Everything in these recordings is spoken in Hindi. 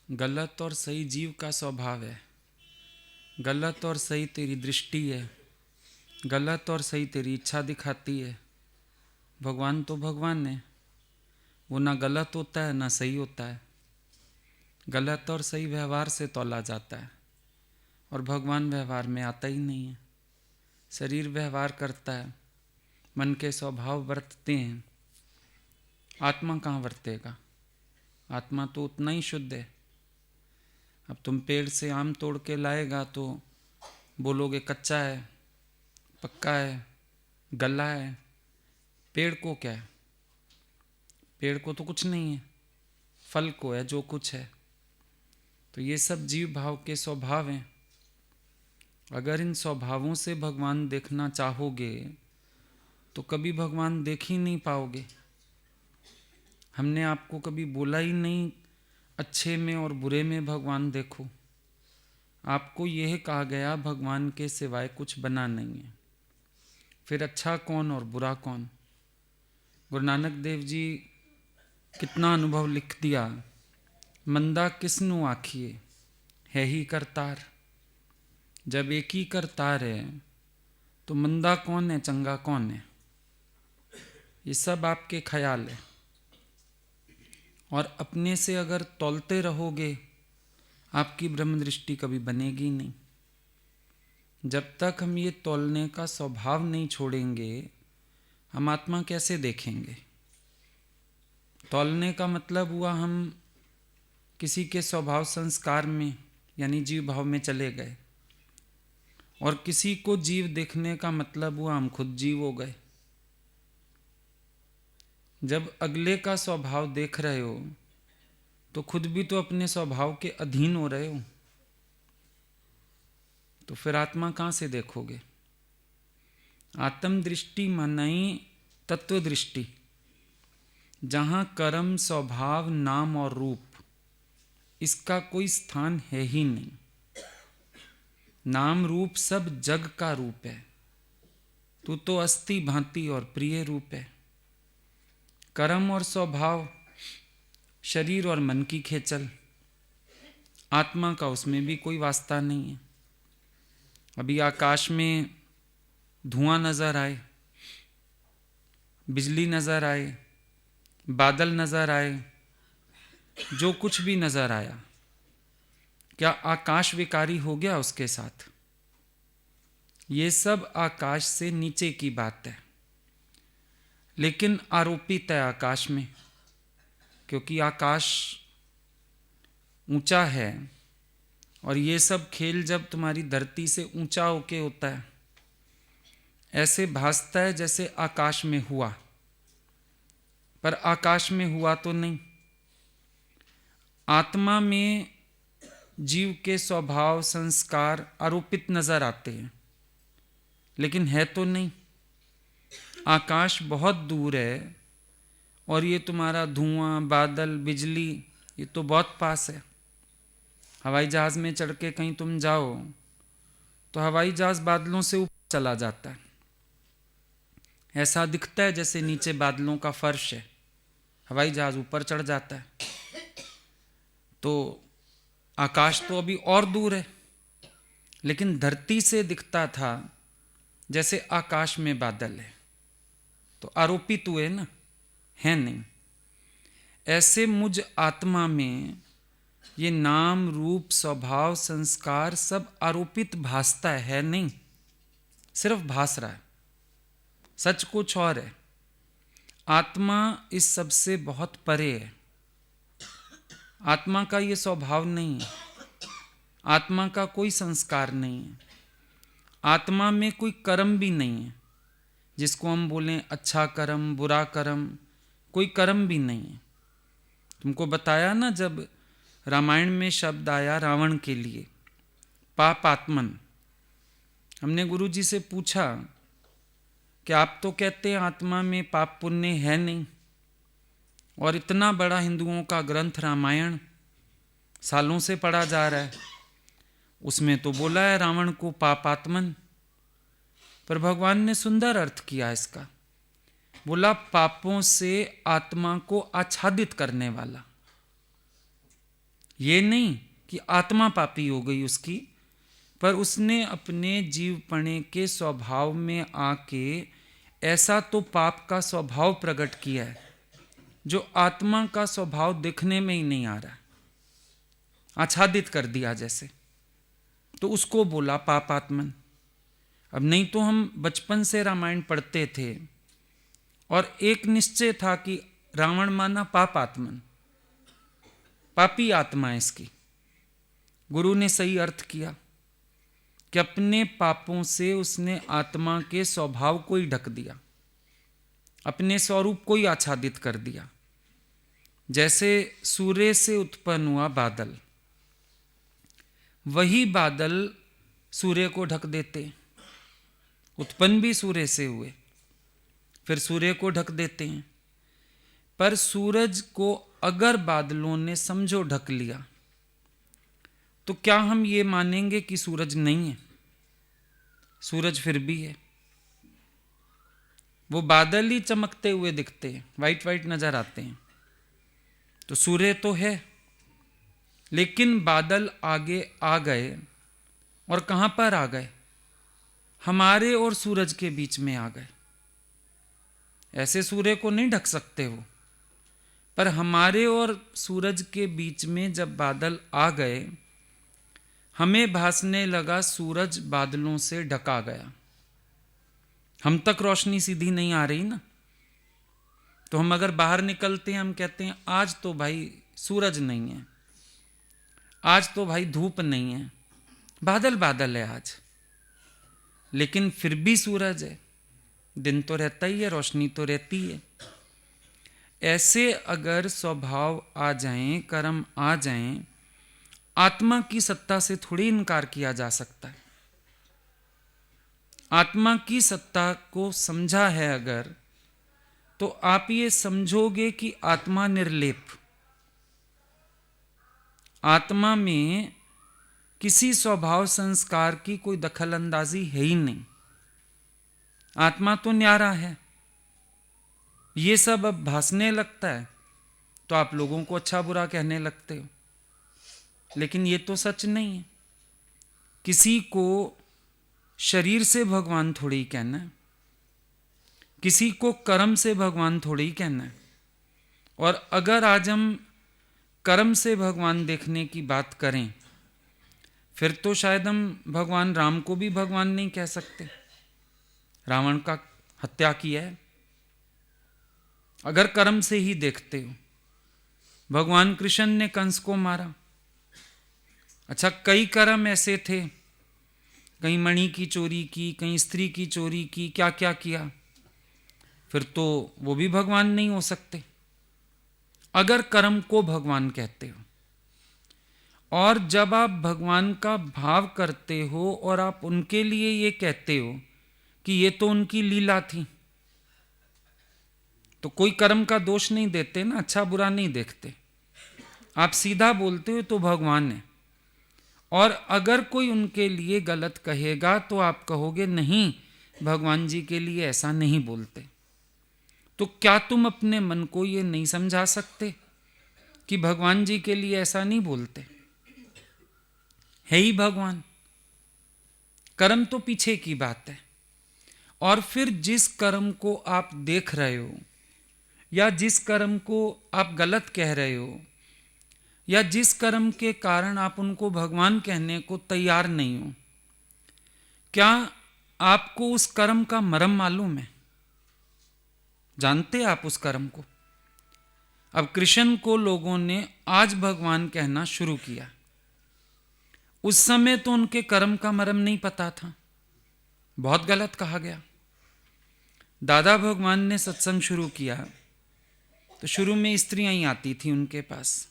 गलत और सही जीव का स्वभाव है। गलत और सही तेरी दृष्टि है, गलत और सही तेरी इच्छा दिखाती है। भगवान तो भगवान है, वो ना गलत होता है ना सही होता है। गलत और सही व्यवहार से तौला जाता है और भगवान व्यवहार में आता ही नहीं है। शरीर व्यवहार करता है, मन के स्वभाव वर्तते हैं, आत्मा कहाँ वर्तेगा? आत्मा तो उतना ही शुद्ध है। अब तुम पेड़ से आम तोड़ के लाएगा तो बोलोगे कच्चा है, पक्का है, गला है। पेड़ को क्या है? पेड़ को तो कुछ नहीं है, फल को है जो कुछ है। तो ये सब जीव भाव के स्वभाव हैं। अगर इन स्वभावों से भगवान देखना चाहोगे तो कभी भगवान देख ही नहीं पाओगे। हमने आपको कभी बोला ही नहीं अच्छे में और बुरे में भगवान देखो। आपको यह कहा गया भगवान के सिवाय कुछ बना नहीं है। फिर अच्छा कौन और बुरा कौन? गुरु नानक देव जी कितना अनुभव लिख दिया। मंदा किसनु आखिए, है ही करतार। जब एक ही करतार है तो मंदा कौन है, चंगा कौन है? ये सब आपके ख्याल है। और अपने से अगर तौलते रहोगे आपकी ब्रह्म दृष्टि कभी बनेगी नहीं। जब तक हम ये तौलने का स्वभाव नहीं छोड़ेंगे हम आत्मा कैसे देखेंगे? तौलने का मतलब हुआ हम किसी के स्वभाव संस्कार में यानी जीव भाव में चले गए, और किसी को जीव देखने का मतलब हुआ हम खुद जीव हो गए। जब अगले का स्वभाव देख रहे हो तो खुद भी तो अपने स्वभाव के अधीन हो रहे हो, तो फिर आत्मा कहाँ से देखोगे? आत्म दृष्टि माने तत्व दृष्टि, जहाँ कर्म स्वभाव नाम और रूप इसका कोई स्थान है ही नहीं। नाम रूप सब जग का रूप है, तू तो अस्थि भांति और प्रिय रूप है। कर्म और स्वभाव शरीर और मन की खेचल, आत्मा का उसमें भी कोई वास्ता नहीं है। अभी आकाश में धुआं नजर आए, बिजली नजर आए, बादल नजर आए, जो कुछ भी नजर आया, क्या आकाश विकारी हो गया उसके साथ? ये सब आकाश से नीचे की बात है, लेकिन आरोपित है आकाश में, क्योंकि आकाश ऊंचा है। और ये सब खेल जब तुम्हारी धरती से ऊंचा होके होता है, ऐसे भासता है जैसे आकाश में हुआ, पर आकाश में हुआ तो नहीं। आत्मा में जीव के स्वभाव संस्कार आरोपित नजर आते हैं, लेकिन है तो नहीं। आकाश बहुत दूर है और ये तुम्हारा धुआं बादल बिजली ये तो बहुत पास है। हवाई जहाज में चढ़ के कहीं तुम जाओ तो हवाई जहाज बादलों से ऊपर चला जाता है, ऐसा दिखता है जैसे नीचे बादलों का फर्श है, हवाई जहाज ऊपर चढ़ जाता है। तो आकाश तो अभी और दूर है, लेकिन धरती से दिखता था जैसे आकाश में बादल है, तो आरोपित हुए ना, है नहीं। ऐसे मुझ आत्मा में ये नाम रूप स्वभाव संस्कार सब आरोपित भासता है नहीं, सिर्फ भास रहा है, सच कुछ और है। आत्मा इस सब से बहुत परे है। आत्मा का ये स्वभाव नहीं है, आत्मा का कोई संस्कार नहीं है, आत्मा में कोई कर्म भी नहीं है जिसको हम बोलें अच्छा कर्म बुरा कर्म, कोई कर्म भी नहीं है। तुमको बताया ना, जब रामायण में शब्द आया रावण के लिए पापात्मन, हमने गुरु जी से पूछा कि आप तो कहते हैं आत्मा में पाप पुण्य है नहीं, और इतना बड़ा हिंदुओं का ग्रंथ रामायण सालों से पढ़ा जा रहा है, उसमें तो बोला है रावण को पापात्मन। पर भगवान ने सुंदर अर्थ किया इसका, बोला पापों से आत्मा को आच्छादित करने वाला। ये नहीं कि आत्मा पापी हो गई उसकी, पर उसने अपने जीवपणे के स्वभाव में आके ऐसा तो पाप का स्वभाव प्रकट किया है जो आत्मा का स्वभाव दिखने में ही नहीं आ रहा, आच्छादित कर दिया जैसे, तो उसको बोला पापात्मन। अब नहीं तो हम बचपन से रामायण पढ़ते थे और एक निश्चय था कि रावण माना पापात्मन, पापी आत्मा है इसकी। गुरु ने सही अर्थ किया कि अपने पापों से उसने आत्मा के स्वभाव को ही ढक दिया, अपने स्वरूप को ही आच्छादित कर दिया। जैसे सूर्य से उत्पन्न हुआ बादल, वही बादल सूर्य को ढक देते, उत्पन्न भी सूर्य से हुए, फिर सूर्य को ढक देते हैं। पर सूरज को अगर बादलों ने समझो ढक लिया, तो क्या हम ये मानेंगे कि सूरज नहीं है? सूरज फिर भी है। वो बादल ही चमकते हुए दिखते हैं, वाइट वाइट नजर आते हैं, तो सूर्य तो है, लेकिन बादल आगे आ गए और कहां पर आ गए? हमारे और सूरज के बीच में आ गए। ऐसे सूर्य को नहीं ढक सकते वो, पर हमारे और सूरज के बीच में जब बादल आ गए, हमें भासने लगा सूरज बादलों से ढका गया। हम तक रोशनी सीधी नहीं आ रही ना, तो हम अगर बाहर निकलते हैं, हम कहते हैं आज तो भाई सूरज नहीं है, आज तो भाई धूप नहीं है, बादल बादल है आज, लेकिन फिर भी सूरज है, दिन तो रहता ही है, रोशनी तो रहती है। ऐसे अगर स्वभाव आ जाएं, कर्म आ जाएं, आत्मा की सत्ता से थोड़ी इनकार किया जा सकता है। आत्मा की सत्ता को समझा है अगर, तो आप ये समझोगे कि आत्मा निर्लेप, आत्मा में किसी स्वभाव संस्कार की कोई दखल अंदाजी है ही नहीं। आत्मा तो न्यारा है। ये सब अब भासने लगता है तो आप लोगों को अच्छा बुरा कहने लगते हो, लेकिन ये तो सच नहीं है। किसी को शरीर से भगवान थोड़ी ही कहना है, किसी को कर्म से भगवान थोड़ी ही कहना है। और अगर आज हम कर्म से भगवान देखने की बात करें, फिर तो शायद हम भगवान राम को भी भगवान नहीं कह सकते। रावण का हत्या किया है, अगर कर्म से ही देखते हो। भगवान कृष्ण ने कंस को मारा। अच्छा, कई कर्म ऐसे थे, कहीं मणि की चोरी की, कहीं स्त्री की चोरी की, क्या क्या किया, फिर तो वो भी भगवान नहीं हो सकते अगर कर्म को भगवान कहते हो। और जब आप भगवान का भाव करते हो और आप उनके लिए ये कहते हो कि ये तो उनकी लीला थी, तो कोई कर्म का दोष नहीं देते ना, अच्छा बुरा नहीं देखते, आप सीधा बोलते हो तो भगवान है। और अगर कोई उनके लिए गलत कहेगा तो आप कहोगे नहीं, भगवान जी के लिए ऐसा नहीं बोलते। तो क्या तुम अपने मन को ये नहीं समझा सकते कि भगवान जी के लिए ऐसा नहीं बोलते? है ही भगवान, कर्म तो पीछे की बात है। और फिर जिस कर्म को आप देख रहे हो, या जिस कर्म को आप गलत कह रहे हो, या जिस कर्म के कारण आप उनको भगवान कहने को तैयार नहीं हो, क्या आपको उस कर्म का मर्म मालूम है? जानते आप उस कर्म को? अब कृष्ण को लोगों ने आज भगवान कहना शुरू किया, उस समय तो उनके कर्म का मर्म नहीं पता था, बहुत गलत कहा गया। दादा भगवान ने सत्संग शुरू किया तो शुरू में स्त्रियां ही आती थी उनके पास।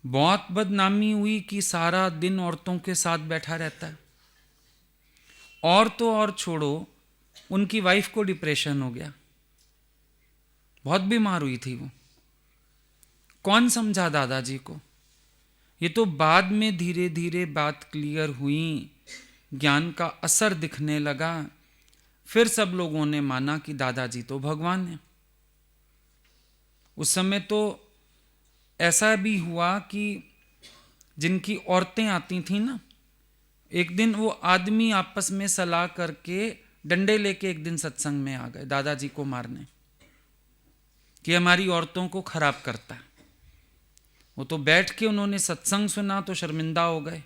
बहुत बदनामी हुई कि सारा दिन औरतों के साथ बैठा रहता है। और तो और छोड़ो, उनकी वाइफ को डिप्रेशन हो गया, बहुत बीमार हुई थी वो। कौन समझा दादाजी को? ये तो बाद में धीरे धीरे बात क्लियर हुई, ज्ञान का असर दिखने लगा, फिर सब लोगों ने माना कि दादाजी तो भगवान है। उस समय तो ऐसा भी हुआ कि जिनकी औरतें आती थी ना, एक दिन वो आदमी आपस में सलाह करके डंडे लेके एक दिन सत्संग में आ गए दादाजी को मारने, कि हमारी औरतों को खराब करता है। वो तो बैठ के उन्होंने सत्संग सुना तो शर्मिंदा हो गए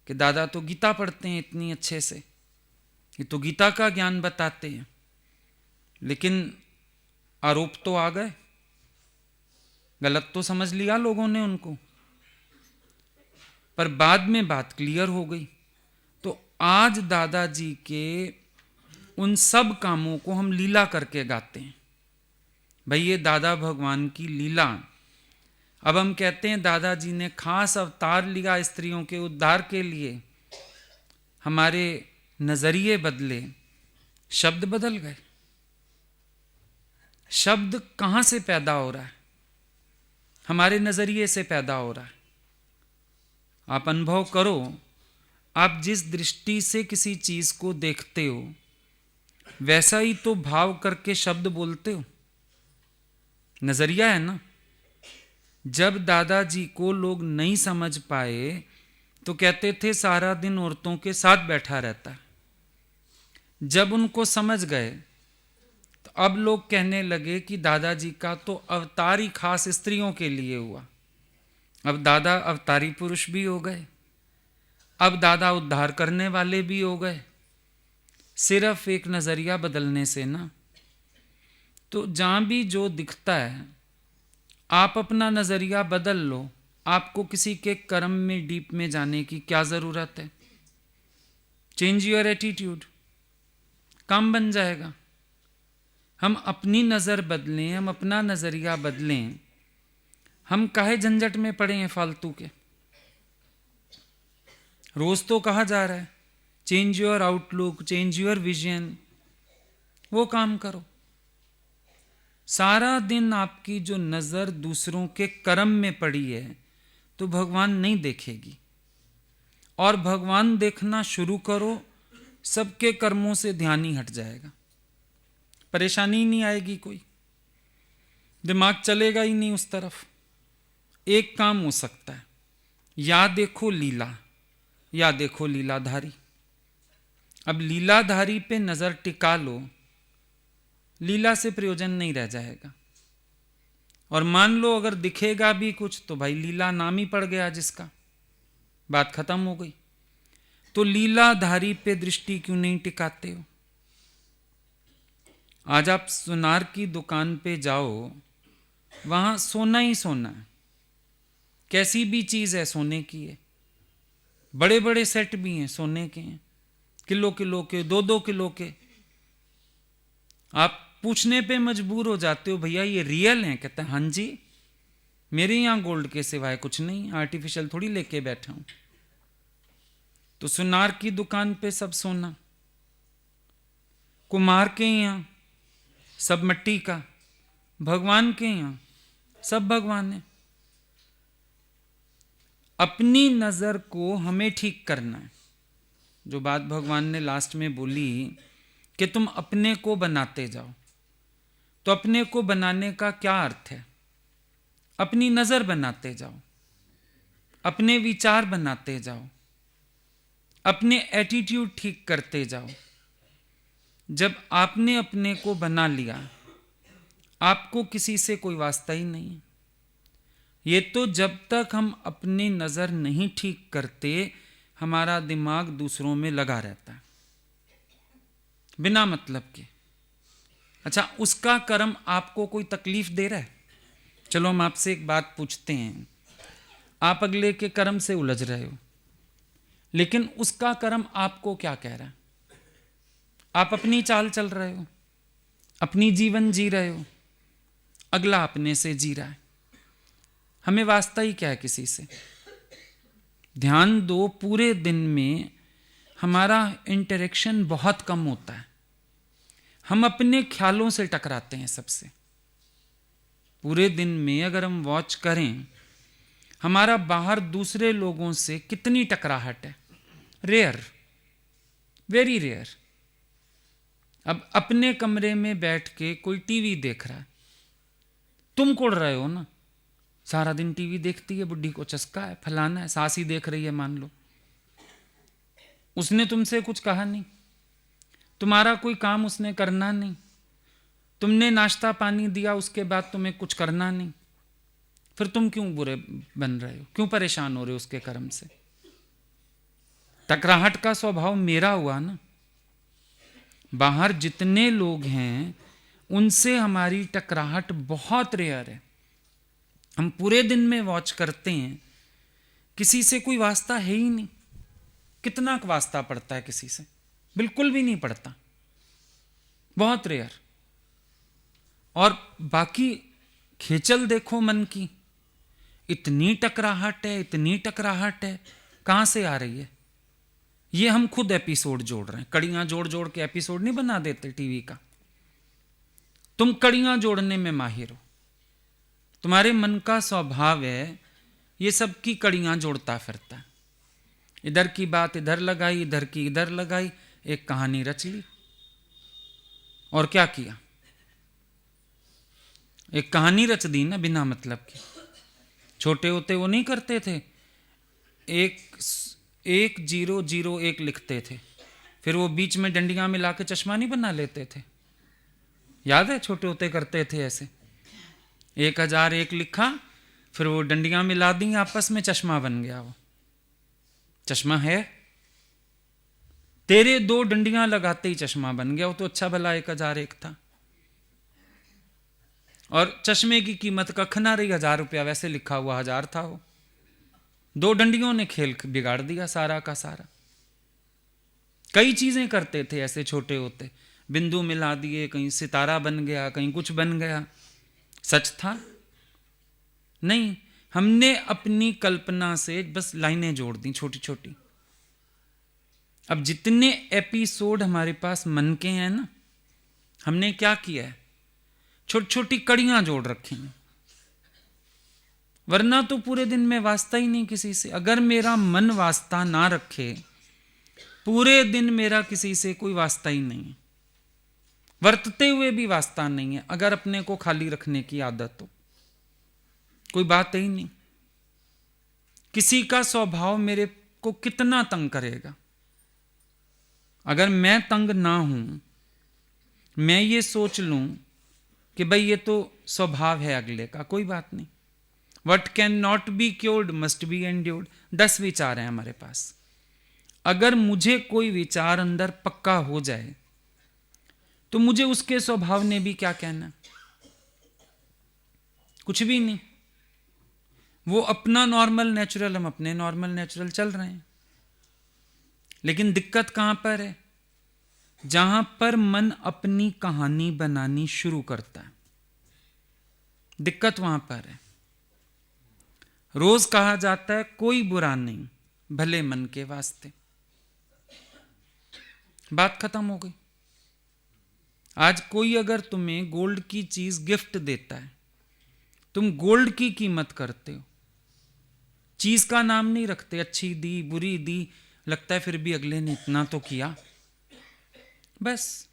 कि दादा तो गीता पढ़ते हैं इतनी अच्छे से, ये तो गीता का ज्ञान बताते हैं, लेकिन आरोप तो आ गए, गलत तो समझ लिया लोगों ने उनको, पर बाद में बात क्लियर हो गई। तो आज दादाजी के उन सब कामों को हम लीला करके गाते हैं, भाई ये दादा भगवान की लीला। अब हम कहते हैं दादाजी ने खास अवतार लिया स्त्रियों के उद्धार के लिए, हमारे नजरिए बदले, शब्द बदल गए। शब्द कहां से पैदा हो रहा है? हमारे नजरिए से पैदा हो रहा है। आप अनुभव करो, आप जिस दृष्टि से किसी चीज को देखते हो वैसा ही तो भाव करके शब्द बोलते हो, नजरिया है ना। जब दादाजी को लोग नहीं समझ पाए तो कहते थे सारा दिन औरतों के साथ बैठा रहता है। जब उनको समझ गए तो अब लोग कहने लगे कि दादाजी का तो अवतार ही खास स्त्रियों के लिए हुआ। अब दादा अवतारी पुरुष भी हो गए, अब दादा उद्धार करने वाले भी हो गए, सिर्फ एक नजरिया बदलने से ना। तो जहां भी जो दिखता है आप अपना नजरिया बदल लो, आपको किसी के कर्म में डीप में जाने की क्या जरूरत है। चेंज योर एटीट्यूड, काम बन जाएगा। हम अपनी नजर बदलें, हम अपना नजरिया बदलें, हम काहे झंझट में पड़े हैं फालतू के। रोज तो कहा जा रहा है change your outlook, change your vision, वो काम करो। सारा दिन आपकी जो नजर दूसरों के कर्म में पड़ी है तो भगवान नहीं देखेगी, और भगवान देखना शुरू करो सबके कर्मों से ध्यान ही हट जाएगा, परेशानी नहीं आएगी, कोई दिमाग चलेगा ही नहीं उस तरफ। एक काम हो सकता है, या देखो लीला या देखो लीलाधारी। अब लीलाधारी पे नजर टिका लो, लीला से प्रयोजन नहीं रह जाएगा। और मान लो अगर दिखेगा भी कुछ तो भाई लीला नाम ही पड़ गया जिसका, बात खत्म हो गई। तो लीलाधारी पे दृष्टि क्यों नहीं टिकाते हो? आज आप सुनार की दुकान पे जाओ, वहां सोना ही सोना है, कैसी भी चीज है सोने की है, बड़े बड़े सेट भी हैं सोने के हैं, किलो किलो के, 2-2 किलो के। आप पूछने पे मजबूर हो जाते हो भैया ये रियल हैं? कहते हैं हाँ जी, मेरे यहां गोल्ड के सिवाय कुछ नहीं, आर्टिफिशियल थोड़ी लेके बैठा हूं। तो सुनार की दुकान पे सब सोना, कुम्हार के यहां सब मट्टी का, भगवान के यहां सब भगवान है। अपनी नजर को हमें ठीक करना है। जो बात भगवान ने लास्ट में बोली कि तुम अपने को बनाते जाओ, तो अपने को बनाने का क्या अर्थ है? अपनी नजर बनाते जाओ, अपने विचार बनाते जाओ, अपने एटीट्यूड ठीक करते जाओ। जब आपने अपने को बना लिया, आपको किसी से कोई वास्ता ही नहीं। ये तो जब तक हम अपनी नजर नहीं ठीक करते हमारा दिमाग दूसरों में लगा रहता है बिना मतलब के। अच्छा, उसका कर्म आपको कोई तकलीफ दे रहा है? चलो हम आपसे एक बात पूछते हैं, आप अगले के कर्म से उलझ रहे हो, लेकिन उसका कर्म आपको क्या कह रहा है? आप अपनी चाल चल रहे हो, अपनी जीवन जी रहे हो, अगला अपने से जी रहा है, हमें वास्ता ही क्या है किसी से? ध्यान दो, पूरे दिन में हमारा इंटरेक्शन बहुत कम होता है, हम अपने ख्यालों से टकराते हैं सबसे। पूरे दिन में अगर हम वॉच करें, हमारा बाहर दूसरे लोगों से कितनी टकराहट है? Rare, very rare. अब अपने कमरे में बैठ के कोई टीवी देख रहा है, तुम कुड़ रहे हो ना, सारा दिन टीवी देखती है, बुढ़ी को चस्का है, फलाना है, सास ही देख रही है मान लो, उसने तुमसे कुछ कहा नहीं, तुम्हारा कोई काम उसने करना नहीं, तुमने नाश्ता पानी दिया उसके बाद तुम्हें कुछ करना नहीं, फिर तुम क्यों बुरे बन रहे हो, क्यों परेशान हो रहे हो उसके कर्म से? टकराहट का स्वभाव मेरा हुआ ना। बाहर जितने लोग हैं उनसे हमारी टकराहट बहुत रेयर है। हम पूरे दिन में वॉच करते हैं, किसी से कोई वास्ता है ही नहीं। कितना वास्ता पड़ता है किसी से? बिल्कुल भी नहीं पड़ता, बहुत रेयर। और बाकी खेचल देखो मन की, इतनी टकराहट है, इतनी टकराहट है, कहां से आ रही है? ये हम खुद एपिसोड जोड़ रहे हैं, कड़ियां जोड़ जोड़ के एपिसोड नहीं बना देते टीवी का। तुम कड़ियां जोड़ने में माहिर हो, तुम्हारे मन का स्वभाव है ये सब की कड़ियां जोड़ता फिरता है। इधर की बात इधर लगाई, इधर की इधर लगाई, एक कहानी रच ली। और क्या किया? एक कहानी रच दी ना बिना मतलब की। छोटे होते वो नहीं करते थे, 1001 लिखते थे, फिर वो बीच में डंडियां मिला के चश्मा नहीं बना लेते थे? याद है? छोटे होते करते थे ऐसे। 1001 लिखा, फिर वो डंडियां मिला दी आपस में, चश्मा बन गया। वो चश्मा है, तेरे 2 डंडियां लगाते ही चश्मा बन गया। वो तो अच्छा भला 1001 था, और चश्मे की कीमत कख ना रही, 1000 रुपया, वैसे लिखा हुआ 1000 था। वो 2 डंडियों ने खेल बिगाड़ दिया सारा का सारा। कई चीजें करते थे ऐसे छोटे होते, बिंदु मिला दिए, कहीं सितारा बन गया, कहीं कुछ बन गया। सच था? नहीं, हमने अपनी कल्पना से बस लाइनें जोड़ दी छोटी छोटी। अब जितने एपिसोड हमारे पास मन के हैं ना, हमने क्या किया है? छोटी छोटी कड़ियां जोड़ रखी हैं। वरना तो पूरे दिन में वास्ता ही नहीं किसी से। अगर मेरा मन वास्ता ना रखे, पूरे दिन मेरा किसी से कोई वास्ता ही नहीं है, वर्तते हुए भी वास्ता नहीं है। अगर अपने को खाली रखने की आदत हो, कोई बात ही नहीं। किसी का स्वभाव मेरे को कितना तंग करेगा, अगर मैं तंग ना हूं, मैं ये सोच लूं कि भाई ये तो स्वभाव है अगले का, कोई बात नहीं। What can not be cured must be endured. 10 विचार हैं हमारे पास। अगर मुझे कोई विचार अंदर पक्का हो जाए तो मुझे उसके स्वभाव ने भी क्या कहना? कुछ भी नहीं। वो अपना नॉर्मल नेचुरल, हम अपने नॉर्मल नेचुरल चल रहे हैं। लेकिन दिक्कत कहां पर है? जहां पर मन अपनी कहानी बनानी शुरू करता है, दिक्कत वहां पर है। रोज कहा जाता है कोई बुरा नहीं, भले मन के वास्ते। बात खत्म हो गई। आज कोई अगर तुम्हें गोल्ड की चीज गिफ्ट देता है, तुम गोल्ड की कीमत करते हो, चीज का नाम नहीं रखते, अच्छी दी बुरी दी, लगता है फिर भी अगले ने इतना तो किया। बस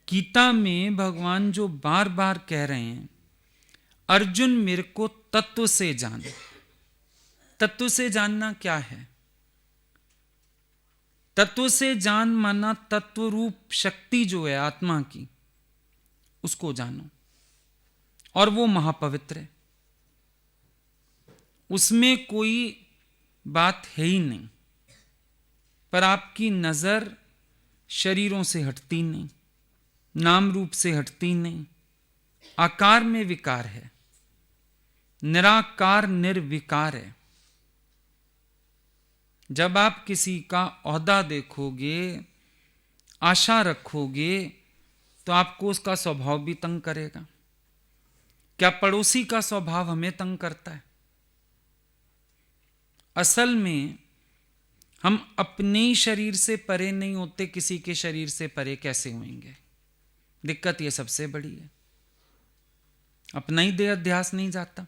गीता में भगवान जो बार बार कह रहे हैं, अर्जुन मेरे को तत्व से जान। तत्व से जानना क्या है? तत्व से जान माना तत्व रूप शक्ति जो है आत्मा की, उसको जानो। और वो महापवित्र है, उसमें कोई बात है ही नहीं। पर आपकी नजर शरीरों से हटती नहीं, नाम रूप से हटती नहीं, आकार में विकार है, निराकार निर्विकार है। जब आप किसी का ओहदा देखोगे, आशा रखोगे, तो आपको उसका स्वभाव भी तंग करेगा। क्या पड़ोसी का स्वभाव हमें तंग करता है? असल में हम अपने ही शरीर से परे नहीं होते, किसी के शरीर से परे कैसे होंगे? दिक्कत ये सबसे बड़ी है। अपना ही देह अध्यास नहीं जाता।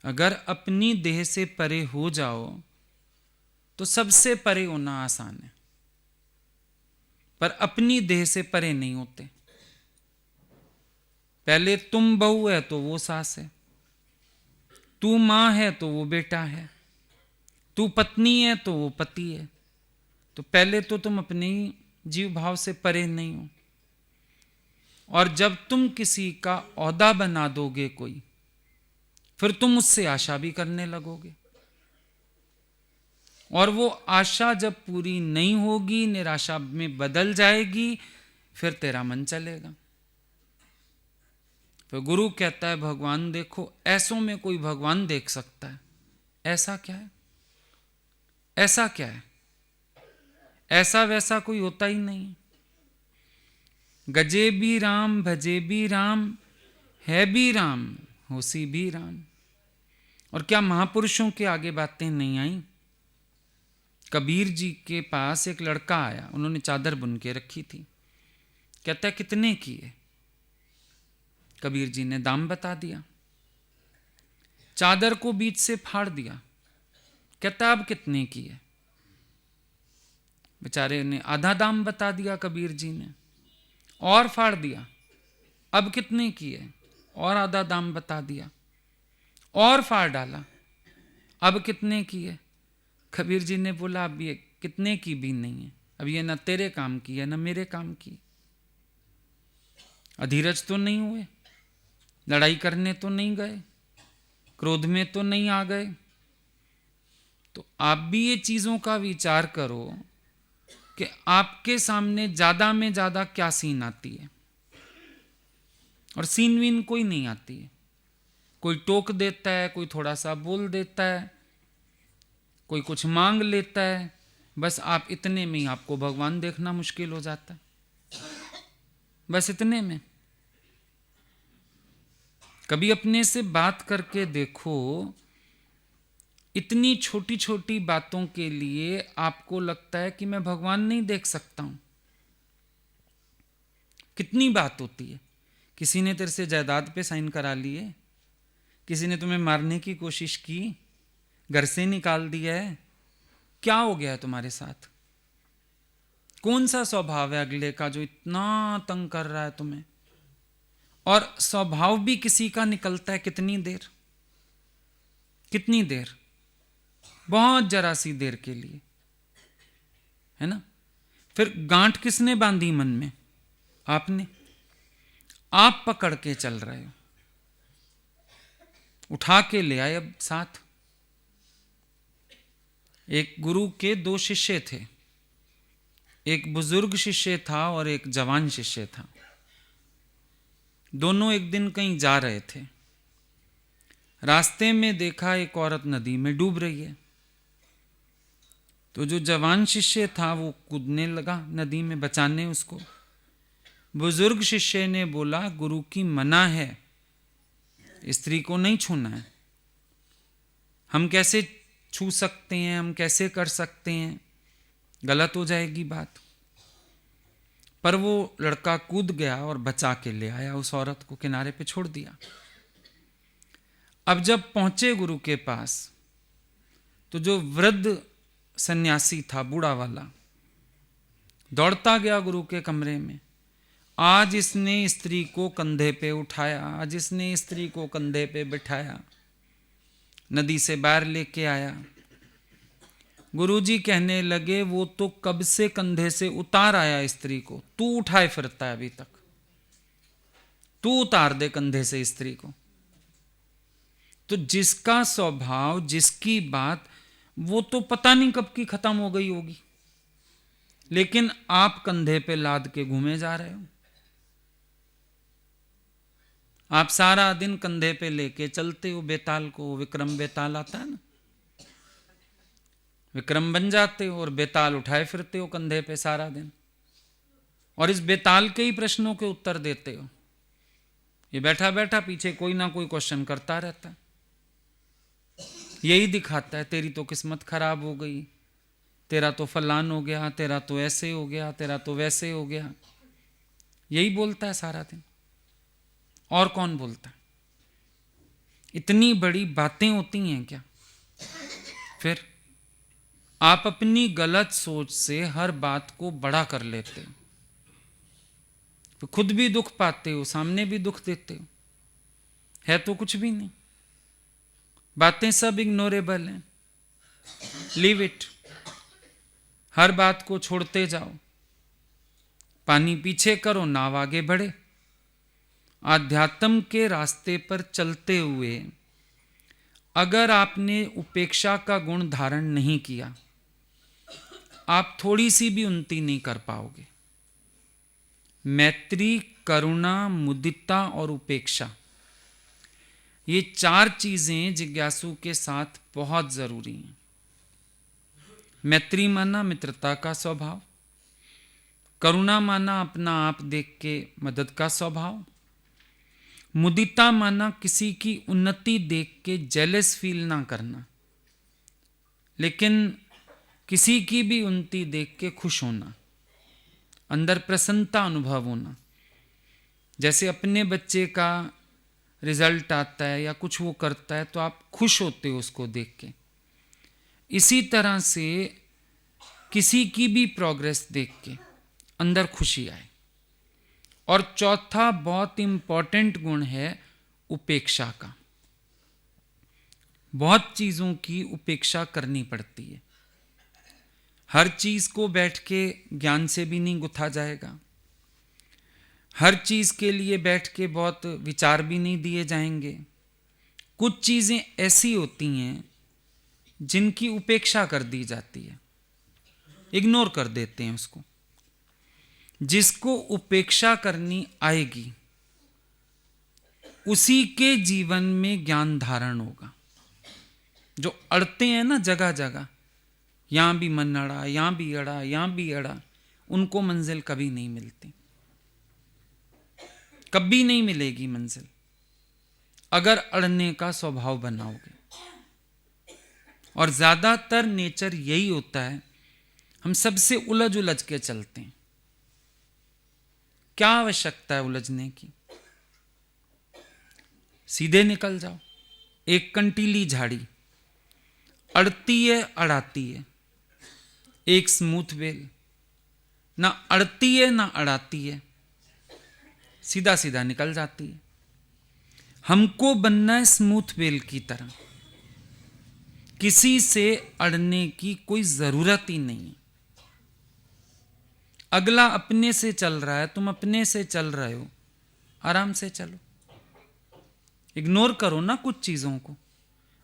अगर अपनी देह से परे हो जाओ तो सबसे परे होना आसान है, पर अपनी देह से परे नहीं होते। पहले तुम बहू है तो वो सास है, तू माँ है तो वो बेटा है, तू पत्नी है तो वो पति है। तो पहले तो तुम अपने जीव भाव से परे नहीं हो, और जब तुम किसी का औहदा बना दोगे कोई, फिर तुम उससे आशा भी करने लगोगे, और वो आशा जब पूरी नहीं होगी, निराशा में बदल जाएगी, फिर तेरा मन चलेगा। तो गुरु कहता है भगवान देखो, ऐसों में कोई भगवान देख सकता है, ऐसा क्या है, ऐसा क्या है, ऐसा वैसा कोई होता ही नहीं। गजे भी राम भजे भी राम, है भी राम होसी भी राम। और क्या महापुरुषों के आगे बातें नहीं आई? कबीर जी के पास एक लड़का आया, उन्होंने चादर बुन के रखी थी। कहता है कितने की है? कबीर जी ने दाम बता दिया। चादर को बीच से फाड़ दिया। कहता अब कितने की है? बेचारे ने आधा दाम बता दिया कबीर जी ने, और फाड़ दिया। अब कितने की है? और आधा दाम बता दिया, और फाड़ डाला। अब कितने की है? कबीर जी ने बोला अब ये कितने की भी नहीं है, अब ये ना तेरे काम की है ना मेरे काम की। अधीरज तो नहीं हुए, लड़ाई करने तो नहीं गए, क्रोध में तो नहीं आ गए। तो आप भी ये चीजों का विचार करो कि आपके सामने ज्यादा में ज्यादा क्या सीन आती है, और सीन वीन कोई नहीं आती है। कोई टोक देता है, कोई थोड़ा सा बोल देता है, कोई कुछ मांग लेता है, बस आप इतने में ही आपको भगवान देखना मुश्किल हो जाता है, बस इतने में। कभी अपने से बात करके देखो, इतनी छोटी छोटी बातों के लिए आपको लगता है कि मैं भगवान नहीं देख सकता हूं। कितनी बात होती है। किसी ने तेरे से जायदाद पे साइन करा लिए, किसी ने तुम्हें मारने की कोशिश की, घर से निकाल दिया है, क्या हो गया है तुम्हारे साथ? कौन सा स्वभाव है अगले का जो इतना तंग कर रहा है तुम्हें? और स्वभाव भी किसी का निकलता है कितनी देर, कितनी देर, बहुत जरा सी देर के लिए, है ना। फिर गांठ किसने बांधी मन में? आपने। आप पकड़ के चल रहे हो, उठा के ले आए अब साथ। एक गुरु के दो शिष्य थे, एक बुजुर्ग शिष्य था और एक जवान शिष्य था। दोनों एक दिन कहीं जा रहे थे। रास्ते में देखा एक औरत नदी में डूब रही है। तो जो जवान शिष्य था वो कूदने लगा नदी में बचाने उसको। बुजुर्ग शिष्य ने बोला गुरु की मना है, स्त्री को नहीं छूना है। हम कैसे छू सकते हैं, हम कैसे कर सकते हैं, गलत हो जाएगी बात। पर वो लड़का कूद गया और बचा के ले आया उस औरत को, किनारे पे छोड़ दिया। अब जब पहुंचे गुरु के पास, तो जो वृद्ध सन्यासी था, बूढ़ा वाला, दौड़ता गया गुरु के कमरे में। आज इसने स्त्री को कंधे पे उठाया, आज इसने स्त्री को कंधे पे बिठाया, नदी से बाहर लेके आया। गुरुजी कहने लगे वो तो कब से कंधे से उतार आया स्त्री को, तू उठाए फिरता है अभी तक, तू उतार दे कंधे से स्त्री को। तो जिसका स्वभाव, जिसकी बात, वो तो पता नहीं कब की खत्म हो गई होगी, लेकिन आप कंधे पे लाद के घूमे जा रहे हो। आप सारा दिन कंधे पे लेके चलते हो बेताल को, विक्रम बेताल आता है ना, विक्रम बन जाते हो और बेताल उठाए फिरते हो कंधे पे सारा दिन, और इस बेताल के ही प्रश्नों के उत्तर देते हो। ये बैठा बैठा पीछे कोई ना कोई क्वेश्चन करता रहता है, यही दिखाता है तेरी तो किस्मत खराब हो गई, तेरा तो फलान हो गया, तेरा तो ऐसे हो गया, तेरा तो वैसे हो गया। यही बोलता है सारा दिन, और कौन बोलता है? इतनी बड़ी बातें होती हैं क्या? फिर आप अपनी गलत सोच से हर बात को बड़ा कर लेते हो, तो खुद भी दुख पाते हो, सामने भी दुख देते हो, है तो कुछ भी नहीं। बातें सब इग्नोरेबल हैं, लीव इट। हर बात को छोड़ते जाओ, पानी पीछे करो, नाव आगे बढ़े। आध्यात्म के रास्ते पर चलते हुए अगर आपने उपेक्षा का गुण धारण नहीं किया, आप थोड़ी सी भी उन्नति नहीं कर पाओगे। मैत्री, करुणा, मुदिता और उपेक्षा, ये 4 चीजें जिज्ञासु के साथ बहुत जरूरी हैं। मैत्री माना मित्रता का स्वभाव, करुणा माना अपना आप देख के मदद का स्वभाव, मुदिता माना किसी की उन्नति देख के जेलस फील ना करना, लेकिन किसी की भी उन्नति देख के खुश होना, अंदर प्रसन्नता अनुभव होना। जैसे अपने बच्चे का रिजल्ट आता है या कुछ वो करता है तो आप खुश होते हो उसको देख के, इसी तरह से किसी की भी प्रोग्रेस देख के अंदर खुशी आए। और चौथा बहुत इंपॉर्टेंट गुण है उपेक्षा का। बहुत चीजों की उपेक्षा करनी पड़ती है। हर चीज को बैठ के ज्ञान से भी नहीं गुथा जाएगा, हर चीज के लिए बैठ के बहुत विचार भी नहीं दिए जाएंगे। कुछ चीजें ऐसी होती हैं जिनकी उपेक्षा कर दी जाती है, इग्नोर कर देते हैं उसको। जिसको उपेक्षा करनी आएगी उसी के जीवन में ज्ञान धारण होगा। जो अड़ते हैं ना जगह जगह, यहां भी मन अड़ा, यहां भी अड़ा, यहां भी अड़ा, उनको मंजिल कभी नहीं मिलती, कभी नहीं मिलेगी मंजिल अगर अड़ने का स्वभाव बनाओगे। और ज्यादातर नेचर यही होता है, हम सबसे उलझ उलझ के चलते हैं। क्या आवश्यकता है उलझने की? सीधे निकल जाओ। एक कंटीली झाड़ी अड़ती है अड़ाती है, एक स्मूथ वेल ना अड़ती है ना अड़ाती है, सीधा सीधा निकल जाती है। हमको बनना है स्मूथ वेल की तरह, किसी से अड़ने की कोई जरूरत ही नहीं है। अगला अपने से चल रहा है, तुम अपने से चल रहे हो, आराम से चलो, इग्नोर करो ना कुछ चीजों को।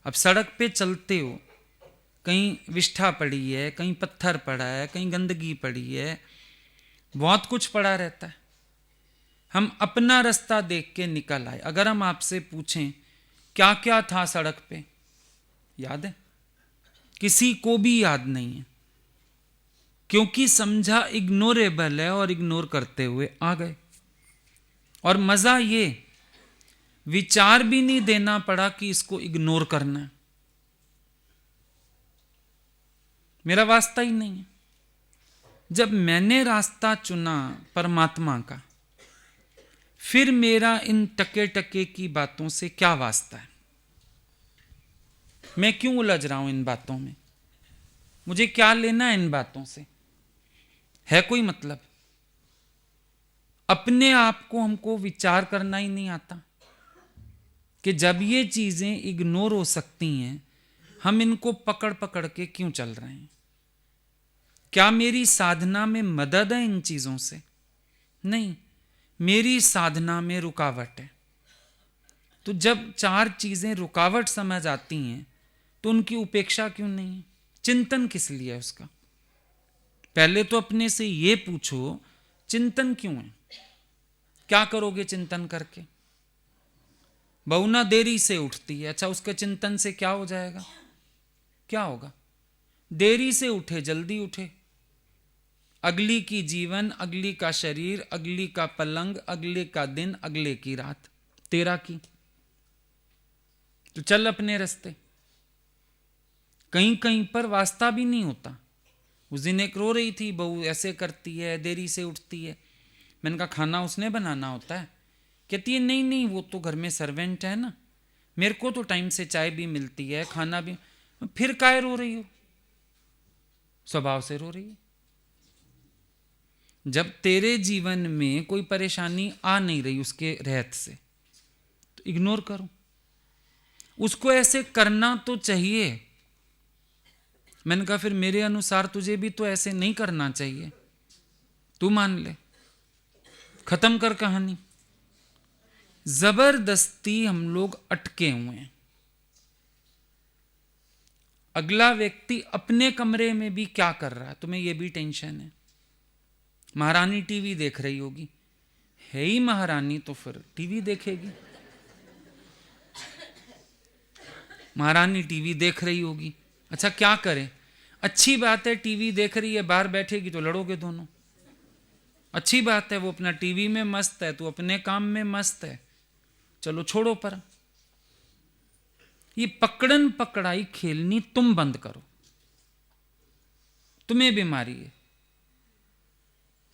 अब सड़क पे चलते हो, कहीं विष्ठा पड़ी है, कहीं पत्थर पड़ा है, कहीं गंदगी पड़ी है, बहुत कुछ पड़ा रहता है। हम अपना रास्ता देख के निकल आए। अगर हम आपसे पूछें क्या क्या था सड़क पे, याद है? किसी को भी याद नहीं है, क्योंकि समझा इग्नोरेबल है और इग्नोर करते हुए आ गए। और मजा ये, विचार भी नहीं देना पड़ा कि इसको इग्नोर करना है, मेरा वास्ता ही नहीं है। जब मैंने रास्ता चुना परमात्मा का, फिर मेरा इन टके टके की बातों से क्या वास्ता है? मैं क्यों उलझ रहा हूं इन बातों में? मुझे क्या लेना है इन बातों से? है कोई मतलब? अपने आप को हमको विचार करना ही नहीं आता कि जब ये चीजें इग्नोर हो सकती हैं, हम इनको पकड़ पकड़ के क्यों चल रहे हैं? क्या मेरी साधना में मदद है इन चीजों से? नहीं, मेरी साधना में रुकावट है। तो जब 4 चीजें रुकावट समझ आती हैं तो उनकी उपेक्षा क्यों नहीं है? चिंतन किस लिए है उसका? पहले तो अपने से ये पूछो, चिंतन क्यों है? क्या करोगे चिंतन करके? बहू ना देरी से उठती है, अच्छा उसके चिंतन से क्या हो जाएगा? क्या होगा? देरी से उठे जल्दी उठे, अगली की जीवन, अगली का शरीर, अगली का पलंग, अगले का दिन, अगले की रात, तेरा की। तो चल अपने रास्ते। कहीं कहीं पर वास्ता भी नहीं होता। उस दिन एक रो रही थी, बहू ऐसे करती है, देरी से उठती है। मैंने कहा खाना उसने बनाना होता है। कहती है नहीं नहीं, वो तो घर में सर्वेंट है ना, मेरे को तो टाइम से चाय भी मिलती है, खाना भी। फिर काहे रो रही हो? स्वभाव से रो रही है। जब तेरे जीवन में कोई परेशानी आ नहीं रही उसके रहत से, तो इग्नोर करो उसको। ऐसे करना तो चाहिए। मैंने कहा फिर मेरे अनुसार तुझे भी तो ऐसे नहीं करना चाहिए, तू मान ले, खत्म कर कहानी। जबरदस्ती हम लोग अटके हुए हैं। अगला व्यक्ति अपने कमरे में भी क्या कर रहा है तुम्हें ये भी टेंशन है। महारानी टीवी देख रही होगी, है ही महारानी तो फिर टीवी देखेगी। महारानी टीवी देख रही होगी, अच्छा क्या करे, अच्छी बात है टीवी देख रही है, बाहर बैठेगी तो लड़ोगे दोनों, अच्छी बात है। वो अपना टीवी में मस्त है, तू अपने काम में मस्त है, चलो छोड़ो। पर ये पकड़न पकड़ाई खेलनी तुम बंद करो, तुम्हें बीमारी है,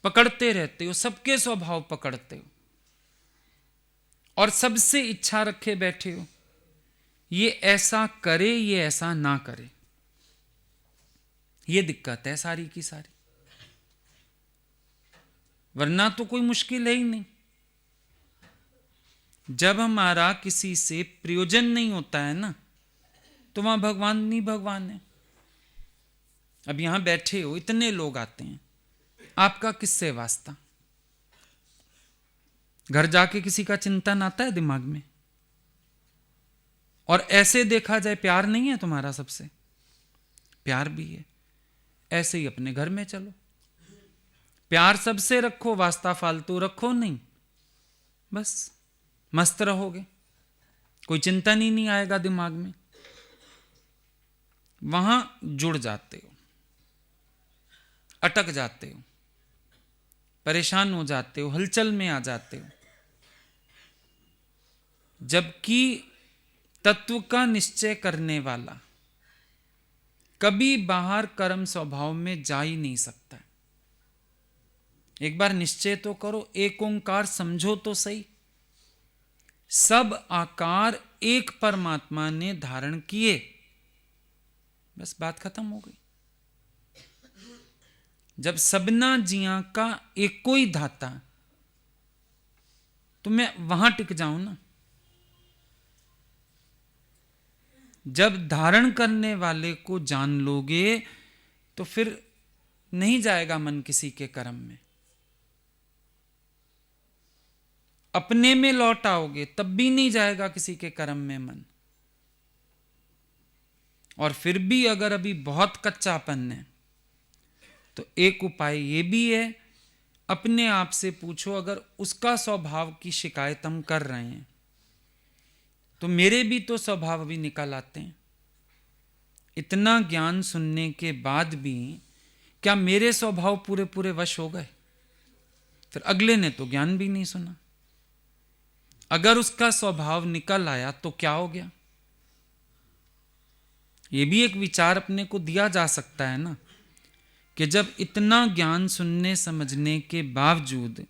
पकड़ते रहते हो, सबके स्वभाव पकड़ते हो और सबसे इच्छा रखे बैठे हो, ये ऐसा करे ये ऐसा ना करे। ये दिक्कत है सारी की सारी, वरना तो कोई मुश्किल है ही नहीं। जब हमारा किसी से प्रयोजन नहीं होता है ना, तो वहां भगवान नहीं भगवान है। अब यहां बैठे हो, इतने लोग आते हैं, आपका किससे वास्ता? घर जाके किसी का चिंतन आता है दिमाग में? और ऐसे देखा जाए प्यार नहीं है तुम्हारा सबसे? प्यार भी है। ऐसे ही अपने घर में चलो, प्यार सबसे रखो, वास्ता फालतू रखो नहीं, बस मस्त रहोगे, कोई चिंतन ही नहीं आएगा दिमाग में। वहां जुड़ जाते हो, अटक जाते हो, परेशान हो जाते हो, हलचल में आ जाते हो। जबकि तत्व का निश्चय करने वाला कभी बाहर कर्म स्वभाव में जा ही नहीं सकता। एक बार निश्चय तो करो, एक ओंकार समझो तो सही। सब आकार एक परमात्मा ने धारण किए, बस बात खत्म हो गई। जब सबना जिया का एक कोई धाता, तो मैं वहां टिक जाऊं ना। जब धारण करने वाले को जान लोगे तो फिर नहीं जाएगा मन किसी के कर्म में। अपने में लौट आओगे तब भी नहीं जाएगा किसी के कर्म में मन। और फिर भी अगर अभी बहुत कच्चापन है तो एक उपाय ये भी है, अपने आप से पूछो, अगर उसका स्वभाव की शिकायत हम कर रहे हैं तो मेरे भी तो स्वभाव अभी निकल आते हैं। इतना ज्ञान सुनने के बाद भी क्या मेरे स्वभाव पूरे पूरे वश हो गए? फिर अगले ने तो ज्ञान भी नहीं सुना। अगर उसका स्वभाव निकल आया तो क्या हो गया? यह भी एक विचार अपने को दिया जा सकता है ना, कि जब इतना ज्ञान सुनने समझने के बावजूद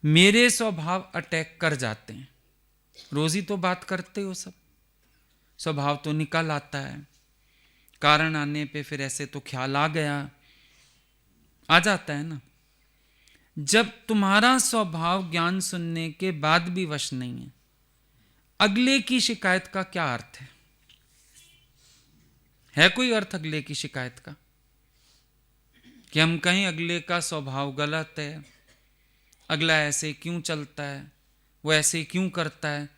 मेरे स्वभाव अटैक कर जाते हैं। रोज ही तो बात करते हो सब, स्वभाव तो निकल आता है, कारण आने पे फिर ऐसे तो ख्याल आ गया, आ जाता है ना। जब तुम्हारा स्वभाव ज्ञान सुनने के बाद भी वश नहीं है, अगले की शिकायत का क्या अर्थ है? है कोई अर्थ अगले की शिकायत का? कि हम कहें अगले का स्वभाव गलत है, अगला ऐसे क्यों चलता है, वो ऐसे क्यों करता है?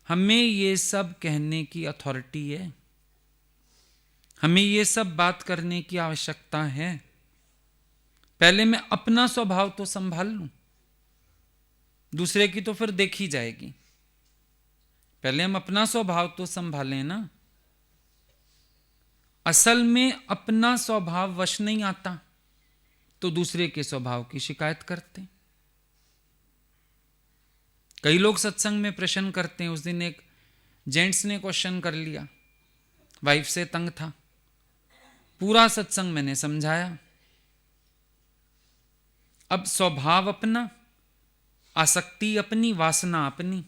हमें ये सब कहने की अथॉरिटी है? हमें ये सब बात करने की आवश्यकता है? पहले मैं अपना स्वभाव तो संभाल लूं, दूसरे की तो फिर देखी जाएगी। पहले हम अपना स्वभाव तो संभालें ना। असल में अपना स्वभाव वश नहीं आता तो दूसरे के स्वभाव की शिकायत करते हैं। कई लोग सत्संग में प्रश्न करते हैं। उस दिन एक जेंट्स ने क्वेश्चन कर लिया, वाइफ से तंग था, पूरा सत्संग मैंने समझाया। अब स्वभाव अपना, आसक्ति अपनी, वासना अपनी।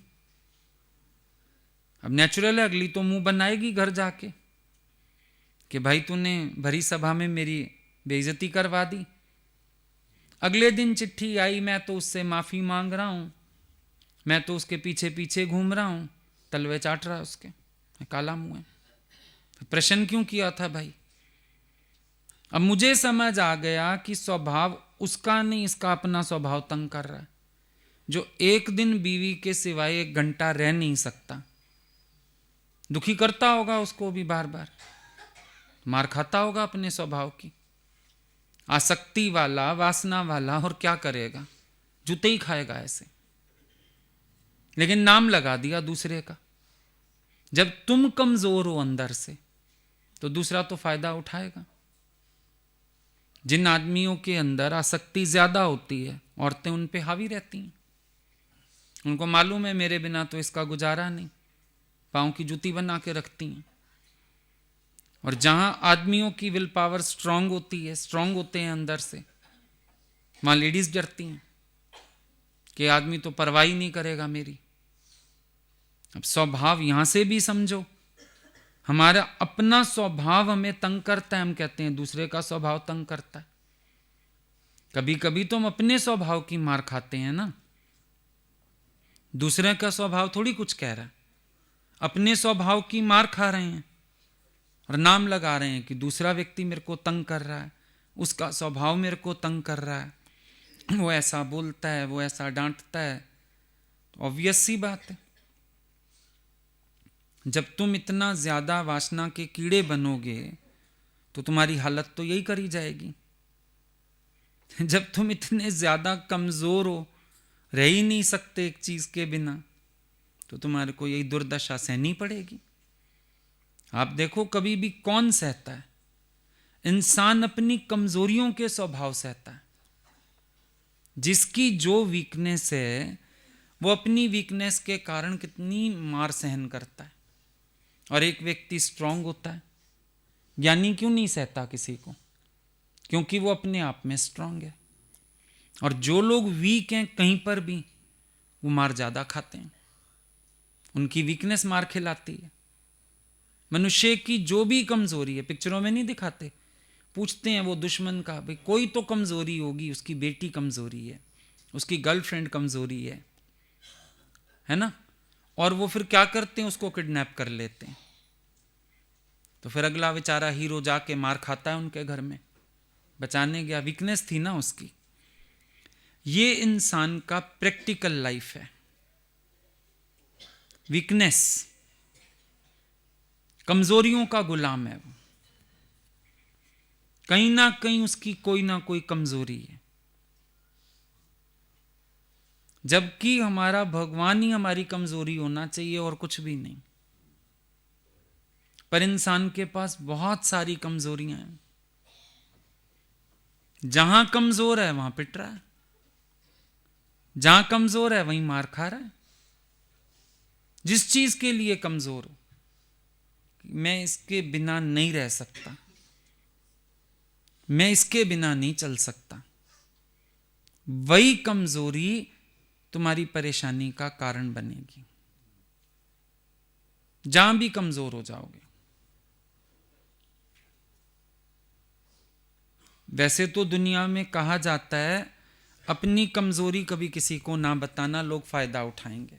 अब नेचुरल है, अगली तो मुंह बनाएगी घर जाके कि भाई तूने भरी सभा में मेरी बेइज्जती करवा दी। अगले दिन चिट्ठी आई, मैं तो उससे माफी मांग रहा हूं, मैं तो उसके पीछे पीछे घूम रहा हूं, तलवे चाट रहा है उसके, काला मुंह है। तो प्रश्न क्यों किया था भाई? अब मुझे समझ आ गया कि स्वभाव उसका नहीं, इसका अपना स्वभाव तंग कर रहा है। जो एक दिन बीवी के सिवाय 1 घंटा रह नहीं सकता, दुखी करता होगा उसको भी, बार बार मार खाता होगा अपने स्वभाव की, आसक्ति वाला, वासना वाला, और क्या करेगा? जूते ही खाएगा ऐसे। लेकिन नाम लगा दिया दूसरे का। जब तुम कमजोर हो अंदर से तो दूसरा तो फायदा उठाएगा। जिन आदमियों के अंदर आसक्ति ज्यादा होती है, औरतें उन पे हावी रहती हैं। उनको मालूम है मेरे बिना तो इसका गुजारा नहीं, पांव की जूती बना के रखती हैं। और जहां आदमियों की विल पावर स्ट्रांग होती है, स्ट्रांग होते हैं अंदर से, वहां लेडीज डरती हैं कि आदमी तो परवाह ही नहीं करेगा मेरी। अब स्वभाव यहां से भी समझो, हमारा अपना स्वभाव हमें तंग करता है, हम कहते हैं दूसरे का स्वभाव तंग करता है। कभी कभी तो हम अपने स्वभाव की मार खाते हैं ना। दूसरे का स्वभाव थोड़ी कुछ कह रहा है, अपने स्वभाव की मार खा रहे हैं और नाम लगा रहे हैं कि दूसरा व्यक्ति मेरे को तंग कर रहा है, उसका स्वभाव मेरे को तंग कर रहा है, वो ऐसा बोलता है, वो ऐसा डांटता है। तो ऑब्वियस सी बात है, जब तुम इतना ज्यादा वासना के कीड़े बनोगे तो तुम्हारी हालत तो यही करी जाएगी। जब तुम इतने ज्यादा कमजोर हो, रह ही नहीं सकते एक चीज के बिना, तो तुम्हारे को यही दुर्दशा सहनी पड़ेगी। आप देखो कभी भी कौन सहता है? इंसान अपनी कमजोरियों के स्वभाव सहता है। जिसकी जो वीकनेस है वो अपनी वीकनेस के कारण कितनी मार सहन करता है। और एक व्यक्ति स्ट्रांग होता है, ज्ञानी क्यों नहीं सहता किसी को? क्योंकि वो अपने आप में स्ट्रांग है। और जो लोग वीक हैं कहीं पर भी, वो मार ज्यादा खाते हैं, उनकी वीकनेस मार खिलाती है। मनुष्य की जो भी कमजोरी है, पिक्चरों में नहीं दिखाते, पूछते हैं वो दुश्मन का, भाई कोई तो कमजोरी होगी, उसकी बेटी कमजोरी है, उसकी गर्लफ्रेंड कमजोरी है ना? और वो फिर क्या करते हैं? उसको किडनैप कर लेते हैं। तो फिर अगला बेचारा हीरो जाके मार खाता है उनके घर में, बचाने गया, वीकनेस थी ना उसकी। ये इंसान का प्रैक्टिकल लाइफ है। वीकनेस, कमजोरियों का गुलाम है वो। कहीं ना कहीं उसकी कोई ना कोई कमजोरी है, जबकि हमारा भगवान ही हमारी कमजोरी होना चाहिए और कुछ भी नहीं। पर इंसान के पास बहुत सारी कमजोरियां हैं। जहां कमजोर है वहां पिट रहा है, जहां कमजोर है वहीं मार खा रहा है। जिस चीज के लिए कमजोर हो, मैं इसके बिना नहीं रह सकता, मैं इसके बिना नहीं चल सकता, वही कमजोरी तुम्हारी परेशानी का कारण बनेगी। जहां भी कमजोर हो जाओगे। वैसे तो दुनिया में कहा जाता है अपनी कमजोरी कभी किसी को ना बताना, लोग फायदा उठाएंगे।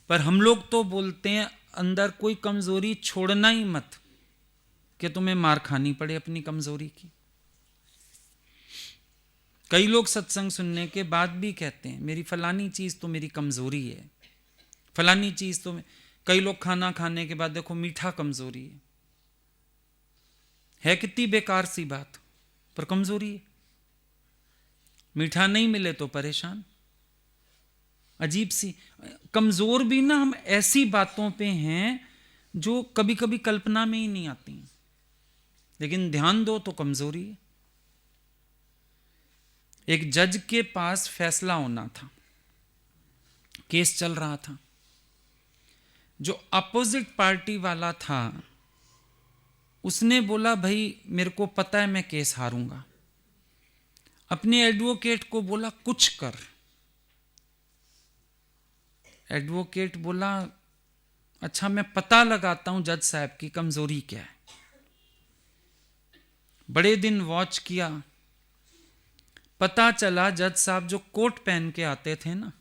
पर हम लोग तो बोलते हैं अंदर कोई कमजोरी छोड़ना ही मत, कि तुम्हें मार खानी पड़े अपनी कमजोरी की। कई लोग सत्संग सुनने के बाद भी कहते हैं मेरी फलानी चीज तो मेरी कमजोरी है, फलानी चीज तो। कई लोग खाना खाने के बाद देखो मीठा कमजोरी है कितनी बेकार सी बात, पर कमजोरी है। मीठा नहीं मिले तो परेशान, अजीब सी कमजोर भी ना। हम ऐसी बातों पे हैं जो कभी कभी कल्पना में ही नहीं आती, लेकिन ध्यान दो तो कमजोरी है। एक जज के पास फैसला होना था, केस चल रहा था। जो अपोजिट पार्टी वाला था उसने बोला भाई मेरे को पता है मैं केस हारूंगा। अपने एडवोकेट को बोला कुछ कर। एडवोकेट बोला अच्छा मैं पता लगाता हूं जज साहब की कमजोरी क्या है। बड़े दिन वॉच किया, पता चला जज साहब जो कोट पहन के आते थे ना,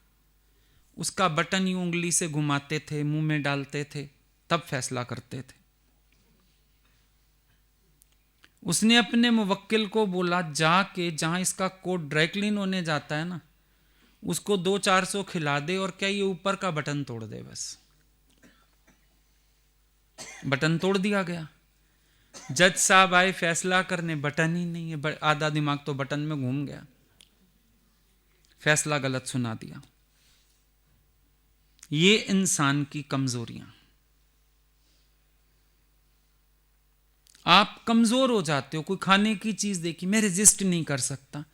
उसका बटन यूं उंगली से घुमाते थे, मुंह में डालते थे, तब फैसला करते थे। उसने अपने मुवक्किल को बोला, जाके जहां इसका कोट ड्राई क्लीन होने जाता है ना, उसको 200-400 खिला दे और क्या ये ऊपर का बटन तोड़ दे बस। बटन तोड़ दिया गया। जज साहब आए फैसला करने, बटन ही नहीं है, आधा दिमाग तो बटन में घूम गया, फैसला गलत सुना दिया। ये इंसान की कमजोरियां। आप कमजोर हो जाते हो, कोई खाने की चीज देखी, मैं रेजिस्ट नहीं कर सकता।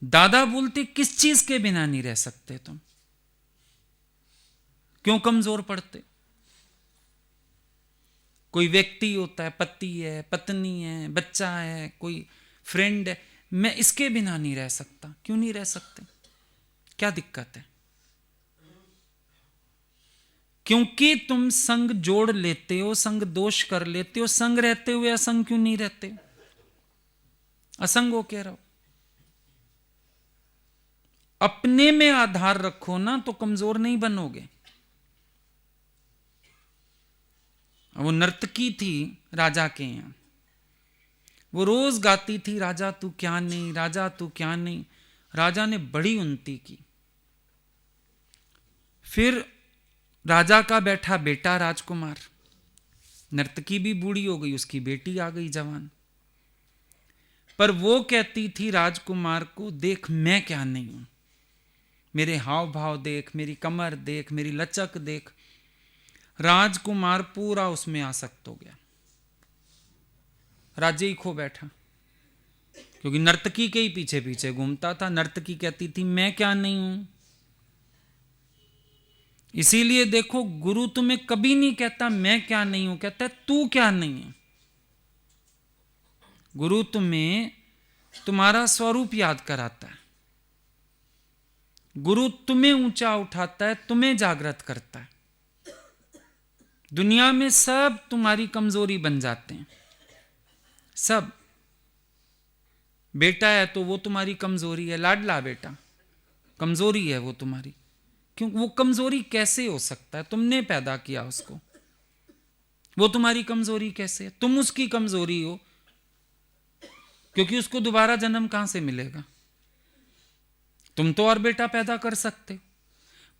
दादा बोलते किस चीज के बिना नहीं रह सकते तुम, क्यों कमजोर पड़ते? कोई व्यक्ति होता है, पति है, पत्नी है, बच्चा है, कोई फ्रेंड है, मैं इसके बिना नहीं रह सकता। क्यों नहीं रह सकते? क्या दिक्कत है? क्योंकि तुम संग जोड़ लेते हो, संग दोष कर लेते हो। संग रहते हुए असंग क्यों नहीं रहते? असंग हो के रहो। अपने में आधार रखो ना, तो कमजोर नहीं बनोगे। वो नर्तकी थी राजा के यहां, वो रोज गाती थी, राजा तू क्या नहीं, राजा तू क्या नहीं। राजा ने बड़ी उन्नति की। फिर राजा का बैठा बेटा राजकुमार, नर्तकी भी बूढ़ी हो गई, उसकी बेटी आ गई जवान। पर वो कहती थी राजकुमार को, देख मैं क्या नहीं हूं, मेरे हाव भाव देख, मेरी कमर देख, मेरी लचक देख। राजकुमार पूरा उसमें आसक्त हो गया, राज्य ही खो बैठा, क्योंकि नर्तकी के ही पीछे पीछे घूमता था। नर्तकी कहती थी मैं क्या नहीं हूं। इसीलिए देखो, गुरु तुम्हें कभी नहीं कहता मैं क्या नहीं हूं, कहता है तू क्या नहीं है। गुरु तुम्हें तुम्हारा स्वरूप याद कराता है। गुरु तुम्हें ऊंचा उठाता है, तुम्हें जागृत करता है। दुनिया में सब तुम्हारी कमजोरी बन जाते हैं, सब। बेटा है तो वो तुम्हारी कमजोरी है, लाडला बेटा, कमजोरी है वो तुम्हारी। क्यों? वो कमजोरी कैसे हो सकता है? तुमने पैदा किया उसको, वो तुम्हारी कमजोरी कैसे है? तुम उसकी कमजोरी हो, क्योंकि उसको दोबारा जन्म कहां से मिलेगा? तुम तो और बेटा पैदा कर सकते हो,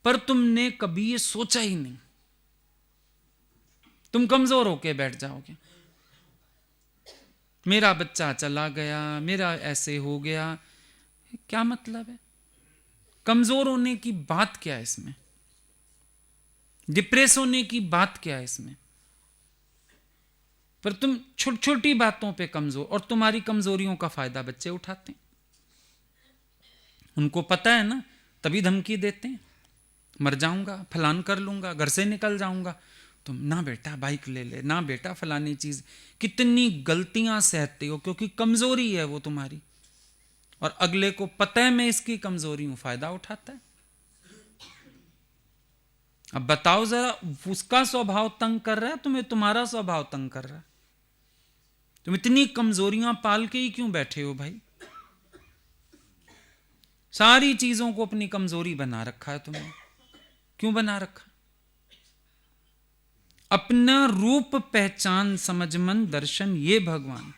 पर तुमने कभी ये सोचा ही नहीं। तुम कमजोर होके बैठ जाओगे, मेरा बच्चा चला गया, मेरा ऐसे हो गया। क्या मतलब है? कमजोर होने की बात क्या है इसमें? डिप्रेस होने की बात क्या है इसमें? पर तुम छोटी छोटी बातों पे कमजोर, और तुम्हारी कमजोरियों का फायदा बच्चे उठाते हैं। उनको पता है ना, तभी धमकी देते हैं, मर जाऊंगा, फलान कर लूंगा, घर से निकल जाऊंगा। तुम ना बेटा बाइक ले ले, ना बेटा फलानी चीज। कितनी गलतियां सहते हो, क्योंकि कमजोरी है वो तुम्हारी, और अगले को पता है मैं इसकी कमजोरी हूं, फायदा उठाता है। अब बताओ जरा, उसका स्वभाव तंग कर रहा है तुम्हें, तुम्हारा स्वभाव तंग कर रहा है? तुम इतनी कमजोरियां पाल के ही क्यों बैठे हो भाई? सारी चीजों को अपनी कमजोरी बना रखा है तुमने। क्यों बना रखा? अपना रूप पहचान समझ मन दर्शन, ये भगवान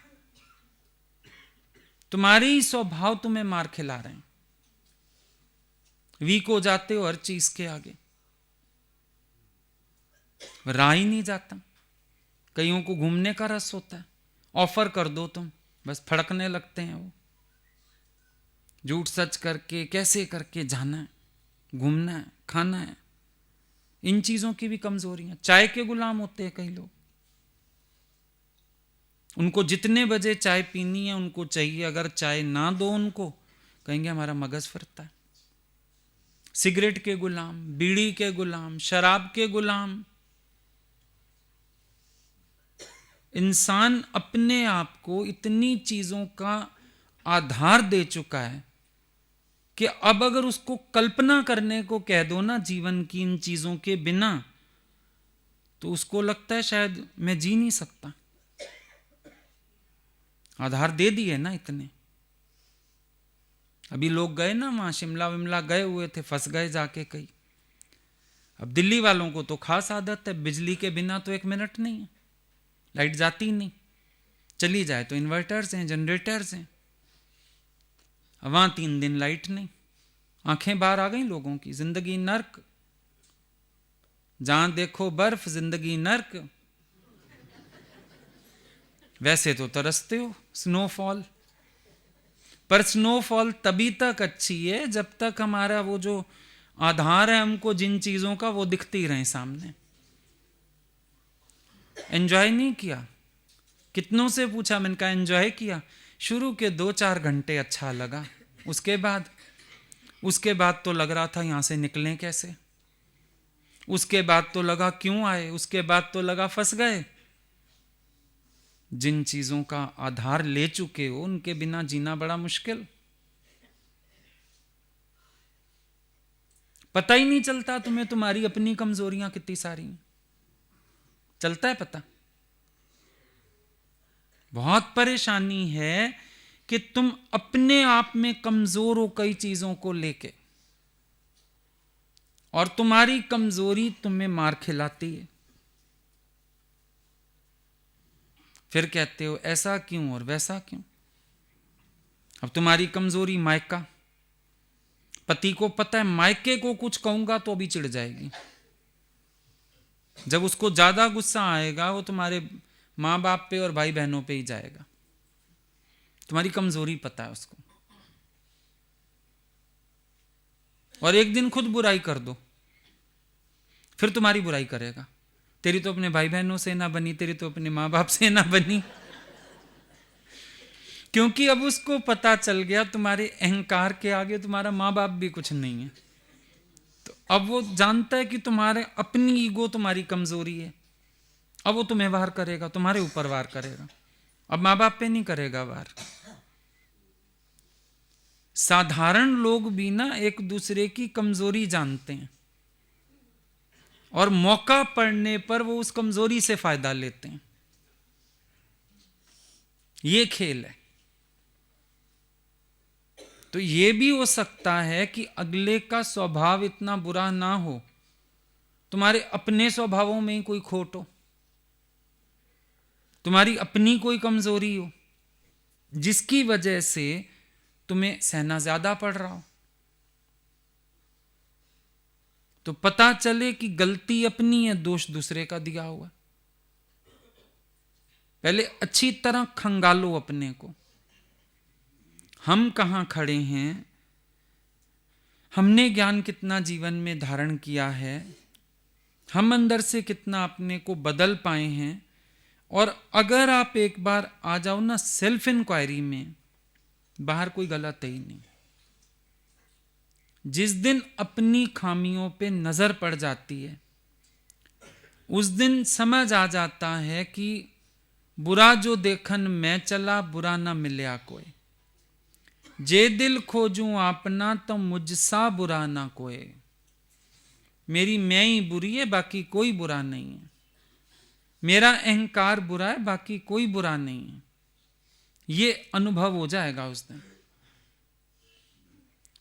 तुम्हारे ही स्वभाव तुम्हें मार खिला रहे हैं। वीक हो जाते हो हर चीज के आगे, रहा ही नहीं जाता। कईयों को घूमने का रस होता है, ऑफर कर दो तुम, बस फड़कने लगते हैं वो। झूठ सच करके कैसे करके जाना है, घूमना है, खाना है। इन चीजों की भी कमजोरियां। चाय के गुलाम होते हैं कई लोग, उनको जितने बजे चाय पीनी है उनको चाहिए, अगर चाय ना दो उनको, कहेंगे हमारा मगज फिरता है। सिगरेट के गुलाम, बीड़ी के गुलाम, शराब के गुलाम। इंसान अपने आप को इतनी चीजों का आधार दे चुका है कि अब अगर उसको कल्पना करने को कह दो ना जीवन की इन चीजों के बिना, तो उसको लगता है शायद मैं जी नहीं सकता। आधार दे दिए ना इतने, अभी लोग गए ना वहाँ शिमला विमला गए हुए थे, फंस गए जाके कहीं। अब दिल्ली वालों को तो खास आदत है, बिजली के बिना तो 1 मिनट नहीं है, लाइट जाती ही नहीं, चली जाए तो इन्वर्टर्स हैं, जनरेटर्स हैं। वहाँ 3 दिन लाइट नहीं, आंखें बाहर आ गई लोगों की, जिंदगी नर्क, जहां देखो बर्फ, जिंदगी नर्क। वैसे तो तरसते हो स्नोफॉल, पर स्नोफॉल तभी तक अच्छी है जब तक हमारा वो जो आधार है हमको जिन चीजों का, वो दिखती रहे सामने। एंजॉय नहीं किया, कितनों से पूछा, मैंने कहा एंजॉय किया, शुरू के 2-4 घंटे अच्छा लगा, उसके बाद तो लग रहा था यहां से निकलें कैसे, उसके बाद तो लगा क्यों आए, उसके बाद तो लगा फंस गए। जिन चीजों का आधार ले चुके हो उनके बिना जीना बड़ा मुश्किल। पता ही नहीं चलता तुम्हें तुम्हारी अपनी कमजोरियां कितनी सारी हैं, चलता है पता? बहुत परेशानी है कि तुम अपने आप में कमजोर हो कई चीजों को लेके, और तुम्हारी कमजोरी तुम्हें मार खिलाती है। फिर कहते हो ऐसा क्यों और वैसा क्यों। अब तुम्हारी कमजोरी मायका, पति को पता है मायके को कुछ कहूंगा तो भी चिढ़ जाएगी, जब उसको ज्यादा गुस्सा आएगा वो तुम्हारे माँ बाप पे और भाई बहनों पे ही जाएगा। तुम्हारी कमजोरी पता है उसको, और एक दिन खुद बुराई कर दो, फिर तुम्हारी बुराई करेगा। तेरी तो अपने भाई बहनों से ना बनी, तेरी तो अपने माँ बाप से ना बनी, क्योंकि अब उसको पता चल गया तुम्हारे अहंकार के आगे तुम्हारा माँ बाप भी कुछ नहीं है। तो अब वो जानता है कि तुम्हारे अपनी ईगो तुम्हारी कमजोरी है, अब वो तुम्हें वार करेगा, तुम्हारे ऊपर वार करेगा, अब माँ बाप पे नहीं करेगा वार। साधारण लोग भी ना एक दूसरे की कमजोरी जानते हैं, और मौका पड़ने पर वो उस कमजोरी से फायदा लेते हैं। ये खेल है। तो ये भी हो सकता है कि अगले का स्वभाव इतना बुरा ना हो, तुम्हारे अपने स्वभावों में ही कोई खोट हो, तुम्हारी अपनी कोई कमजोरी हो, जिसकी वजह से तुम्हें सहना ज्यादा पड़ रहा हो। तो पता चले कि गलती अपनी है, दोष दूसरे का दिया हुआ। पहले अच्छी तरह खंगालो अपने को, हम कहां खड़े हैं, हमने ज्ञान कितना जीवन में धारण किया है, हम अंदर से कितना अपने को बदल पाए हैं। और अगर आप एक बार आ जाओ ना सेल्फ इंक्वायरी में, बाहर कोई गलत है ही नहीं। जिस दिन अपनी खामियों पे नजर पड़ जाती है, उस दिन समझ आ जाता है कि बुरा जो देखन मैं चला, बुरा ना मिलया कोई, जे दिल खोजूं आपना तो मुझसा बुरा ना कोई। मेरी मैं ही बुरी है, बाकी कोई बुरा नहीं है। मेरा अहंकार बुरा है, बाकी कोई बुरा नहीं है। ये अनुभव हो जाएगा उस दिन।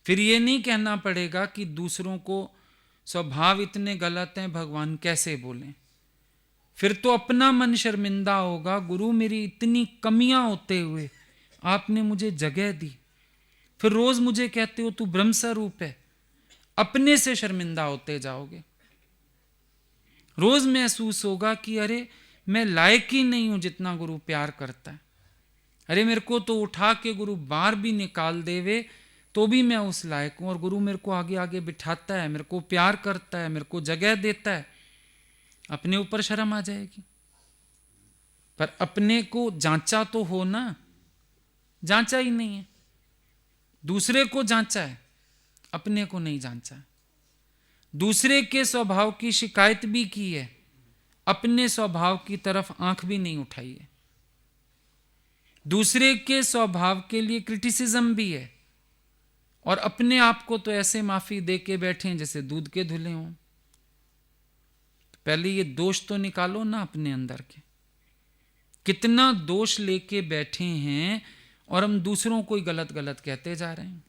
फिर ये नहीं कहना पड़ेगा कि दूसरों को स्वभाव इतने गलत हैं, भगवान कैसे बोलें। फिर तो अपना मन शर्मिंदा होगा, गुरु मेरी इतनी कमियां होते हुए आपने मुझे जगह दी। फिर रोज मुझे कहते हो तू ब्रह्म स्वरूप है, अपने से शर्मिंदा होते जाओगे। रोज महसूस होगा कि अरे मैं लायक ही नहीं हूं जितना गुरु प्यार करता है। अरे मेरे को तो उठा के गुरु बाहर भी निकाल देवे तो भी मैं उस लायक हूं, और गुरु मेरे को आगे आगे बिठाता है, मेरे को प्यार करता है, मेरे को जगह देता है। अपने ऊपर शर्म आ जाएगी। पर अपने को जांचा तो हो ना, जांचा ही नहीं है। दूसरे को जांचा है, अपने को नहीं जांचा है। दूसरे के स्वभाव की शिकायत भी की है, अपने स्वभाव की तरफ आंख भी नहीं उठाई है। दूसरे के स्वभाव के लिए क्रिटिसिज्म भी है, और अपने आप को तो ऐसे माफी दे के बैठे हैं जैसे दूध के धुले हों। पहले ये दोष तो निकालो ना अपने अंदर के, कितना दोष लेके बैठे हैं और हम दूसरों को ही गलत गलत कहते जा रहे हैं।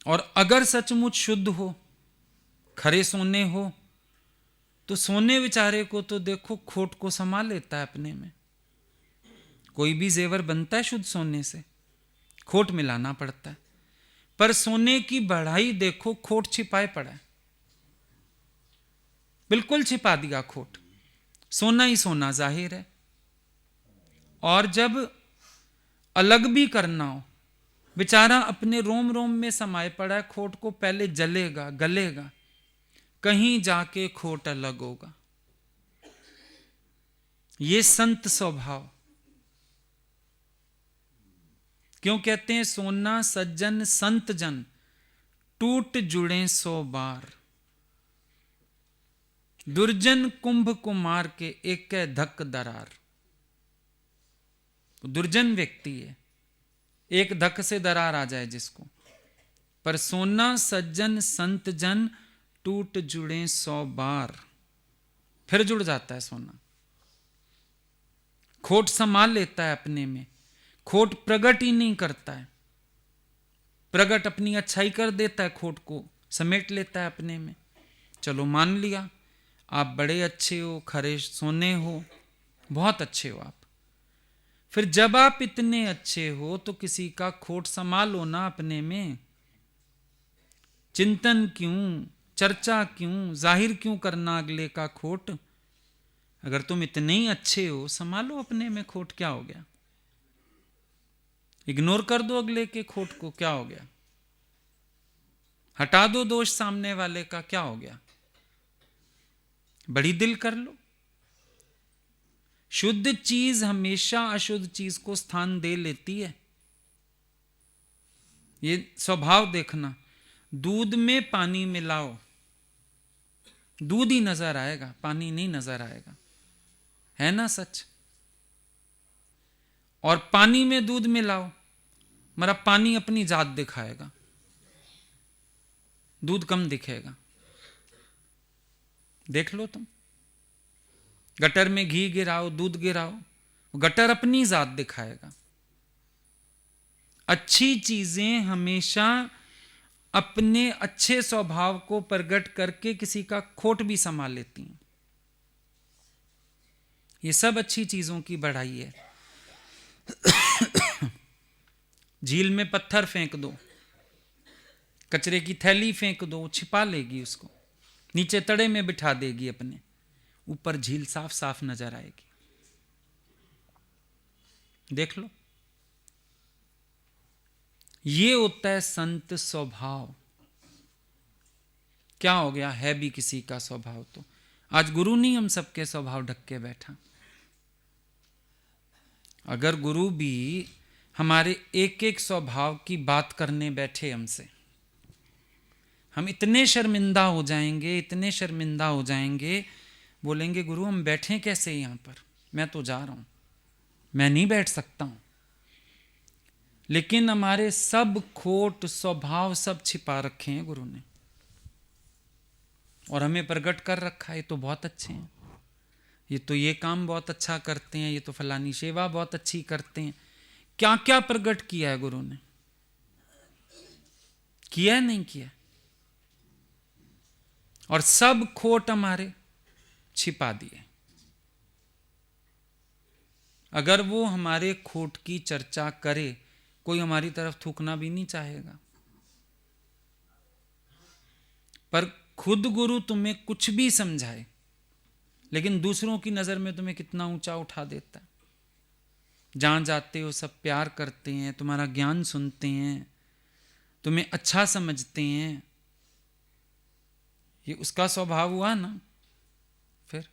और अगर सचमुच शुद्ध हो, खरे सोने हो, तो सोने बेचारे को तो देखो खोट को संभाल लेता है अपने में। कोई भी जेवर बनता है शुद्ध सोने से, खोट मिलाना पड़ता है। पर सोने की बढ़ाई देखो, खोट छिपाए पड़ा है, बिल्कुल छिपा दिया खोट, सोना ही सोना जाहिर है। और जब अलग भी करना हो, बेचारा अपने रोम रोम में समाये पड़ा है, खोट को पहले जलेगा, गलेगा, कहीं जाके खोट अलग होगा। ये संत स्वभाव। क्यों कहते हैं सोना सज्जन संत जन टूट जुड़े 100 बार, दुर्जन कुंभ कुमार के एक धक दरार। दुर्जन व्यक्ति है, एक धक से दरार आ जाए जिसको, पर सोना सज्जन संत जन टूट जुड़े 100 बार, फिर जुड़ जाता है सोना। खोट संभाल लेता है अपने में, खोट प्रकट ही नहीं करता है, प्रकट अपनी अच्छाई कर देता है, खोट को समेट लेता है अपने में। चलो मान लिया आप बड़े अच्छे हो, खरे सोने हो, बहुत अच्छे हो आप। फिर जब आप इतने अच्छे हो तो किसी का खोट संभालो ना अपने में। चिंतन क्यों, चर्चा क्यों, जाहिर क्यों करना अगले का खोट? अगर तुम इतने ही अच्छे हो, संभालो अपने में खोट, क्या हो गया? इग्नोर कर दो अगले के खोट को, क्या हो गया? हटा दो दोष सामने वाले का, क्या हो गया? बड़ी दिल कर लो। शुद्ध चीज हमेशा अशुद्ध चीज को स्थान दे लेती है। ये स्वभाव देखना, दूध में पानी मिलाओ, दूध ही नजर आएगा, पानी नहीं नजर आएगा, है ना सच? और पानी में दूध मिलाओ, मरा पानी अपनी जात दिखाएगा, दूध कम दिखेगा। देख लो तुम, गटर में घी गिराओ, दूध गिराओ, गटर अपनी जात दिखाएगा। अच्छी चीजें हमेशा अपने अच्छे स्वभाव को प्रकट करके किसी का खोट भी संभाल लेती हैं। ये सब अच्छी चीजों की बढ़ाई है। झील में पत्थर फेंक दो, कचरे की थैली फेंक दो, छिपा लेगी उसको, नीचे तड़े में बिठा देगी अपने, ऊपर झील साफ साफ नजर आएगी। देख लो, ये होता है संत स्वभाव। क्या हो गया, है भी किसी का स्वभाव तो आज गुरु नहीं हम सबके स्वभाव ढक के बैठा। अगर गुरु भी हमारे एक एक स्वभाव की बात करने बैठे हमसे, हम इतने शर्मिंदा हो जाएंगे, इतने शर्मिंदा हो जाएंगे, बोलेंगे गुरु हम बैठे कैसे यहां पर, मैं तो जा रहा हूं, मैं नहीं बैठ सकता हूं। लेकिन हमारे सब खोट स्वभाव सब छिपा रखे हैं गुरु ने, और हमें प्रकट कर रखा है। ये तो बहुत अच्छे हैं, ये तो ये काम बहुत अच्छा करते हैं, ये तो फलानी सेवा बहुत अच्छी करते हैं। क्या क्या प्रकट किया है गुरु ने, किया है नहीं किया? और सब खोट हमारे छिपा दिए। अगर वो हमारे खोट की चर्चा करे, कोई हमारी तरफ थूकना भी नहीं चाहेगा। पर खुद गुरु तुम्हें कुछ भी समझाए, लेकिन दूसरों की नजर में तुम्हें कितना ऊंचा उठा देता है। जहां जाते हो सब प्यार करते हैं, तुम्हारा ज्ञान सुनते हैं, तुम्हें अच्छा समझते हैं। ये उसका स्वभाव हुआ ना। फिर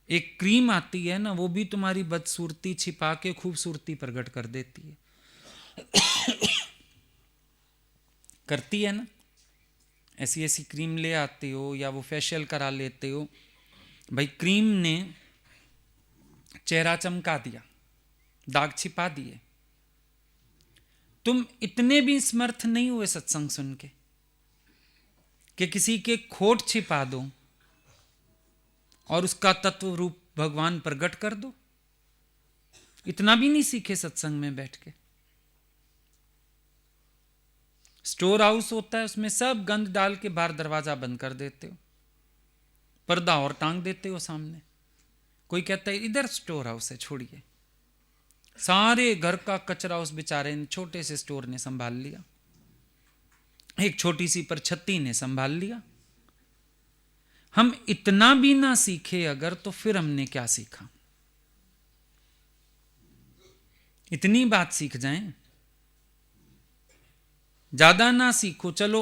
एक क्रीम आती है ना, वो भी तुम्हारी बदसूरती छिपा के खूबसूरती प्रकट कर देती है। करती है ना। ऐसी ऐसी क्रीम ले आते हो या वो फेशियल करा लेते हो, भाई क्रीम ने चेहरा चमका दिया, दाग छिपा दिए। तुम इतने भी समर्थ नहीं हुए सत्संग सुन के कि किसी के खोट छिपा दो और उसका तत्व रूप भगवान प्रकट कर दो। इतना भी नहीं सीखे सत्संग में बैठ के। स्टोर हाउस होता है, उसमें सब गंद डाल के बाहर दरवाजा बंद कर देते हो, पर्दा और टांग देते हो सामने। कोई कहता है इधर स्टोर हाउस है, छोड़िए। सारे घर का कचरा उस बेचारे ने, छोटे से स्टोर ने संभाल लिया, एक छोटी सी परछत्ती ने संभाल लिया। हम इतना भी ना सीखे अगर, तो फिर हमने क्या सीखा? इतनी बात सीख जाएं, ज्यादा ना सीखो। चलो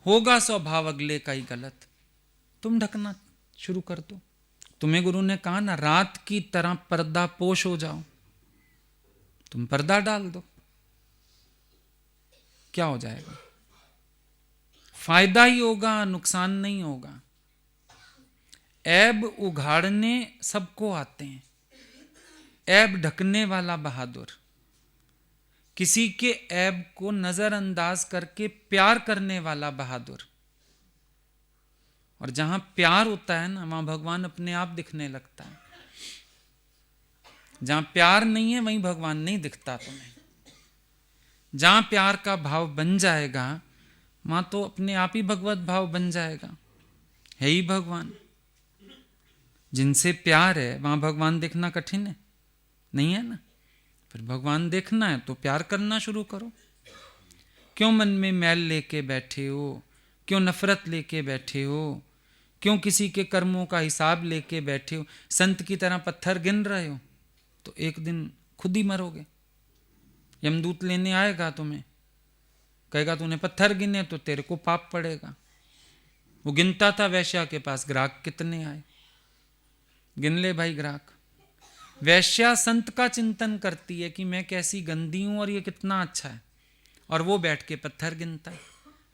होगा स्वभाव अगले का ही गलत, तुम ढकना शुरू कर दो। तुम्हें गुरु ने कहा ना, रात की तरह पर्दा पोश हो जाओ, तुम पर्दा डाल दो, क्या हो जाएगा? फायदा ही होगा, नुकसान नहीं होगा। ऐब उघाड़ने सबको आते हैं, ऐब ढकने वाला बहादुर। किसी के ऐब को नजरअंदाज करके प्यार करने वाला बहादुर। और जहां प्यार होता है ना, वहां भगवान अपने आप दिखने लगता है। जहां प्यार नहीं है वहीं भगवान नहीं दिखता तुम्हें। जहां प्यार का भाव बन जाएगा वहां तो अपने आप ही भगवत भाव बन जाएगा, है ही भगवान। जिनसे प्यार है वहां भगवान देखना कठिन है, नहीं है ना? फिर भगवान देखना है तो प्यार करना शुरू करो। क्यों मन में मैल लेके बैठे हो? क्यों नफरत लेके बैठे हो? क्यों किसी के कर्मों का हिसाब लेके बैठे हो? संत की तरह पत्थर गिन रहे हो तो एक दिन खुद ही मरोगे। यमदूत लेने आएगा तुम्हें, कहेगा तूने पत्थर गिने तो तेरे को पाप पड़ेगा। वो गिनता था वैश्या के पास, ग्राहक कितने आए, गिन ले भाई ग्राहक। वैश्या संत का चिंतन करती है कि मैं कैसी गंदी हूं और ये कितना अच्छा है, और वो बैठ के पत्थर गिनता है।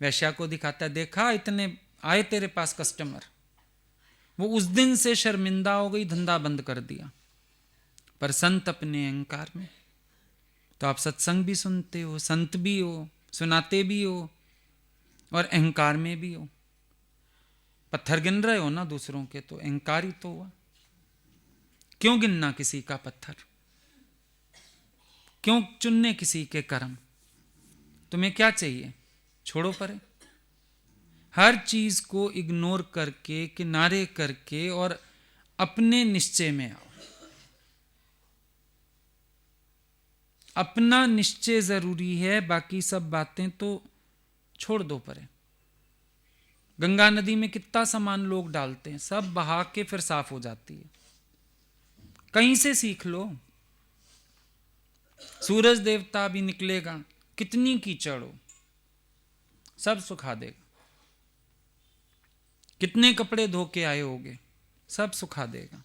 वैश्या को दिखाता है, देखा इतने आए तेरे पास कस्टमर। वो उस दिन से शर्मिंदा हो गई, धंधा बंद कर दिया। पर संत अपने अहंकार में। तो आप सत्संग भी सुनते हो, संत भी हो, सुनाते भी हो, और अहंकार में भी हो। पत्थर गिन रहे हो ना दूसरों के, तो अहंकार ही तो हुआ। क्यों गिनना किसी का पत्थर? क्यों चुनने किसी के कर्म? तुम्हें क्या चाहिए? छोड़ो परे। हर चीज को इग्नोर करके, किनारे करके, और अपने निश्चय में आओ। अपना निश्चय जरूरी है, बाकी सब बातें तो छोड़ दो परे। गंगा नदी में कितना सामान लोग डालते हैं, सब बहा के फिर साफ हो जाती है। कहीं से सीख लो। सूरज देवता भी निकलेगा, कितनी कीचड़ हो, सब सुखा देगा। कितने कपड़े धो के आए होगे, सब सुखा देगा।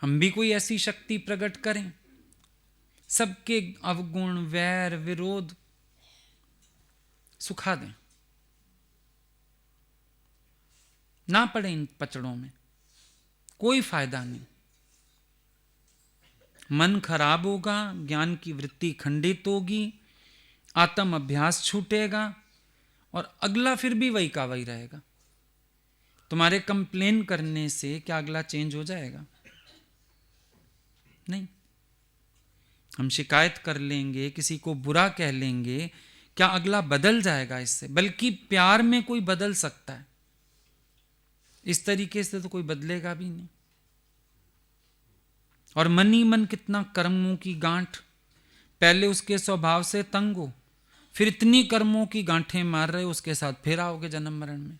हम भी कोई ऐसी शक्ति प्रकट करें, सबके अवगुण, वैर, विरोध सुखा दें, ना पड़े इन पचड़ों में, कोई फायदा नहीं। मन खराब होगा, ज्ञान की वृत्ति खंडित होगी, आत्म अभ्यास छूटेगा, और अगला फिर भी वही का वही रहेगा। तुम्हारे कंप्लेन करने से क्या अगला चेंज हो जाएगा? नहीं। हम शिकायत कर लेंगे, किसी को बुरा कह लेंगे, क्या अगला बदल जाएगा इससे? बल्कि प्यार में कोई बदल सकता है, इस तरीके से तो कोई बदलेगा भी नहीं। और मन ही मन कितना कर्मों की गांठ, पहले उसके स्वभाव से तंग हो, फिर इतनी कर्मों की गांठें मार रहे हो, उसके साथ फिर आओगे जन्म मरण में।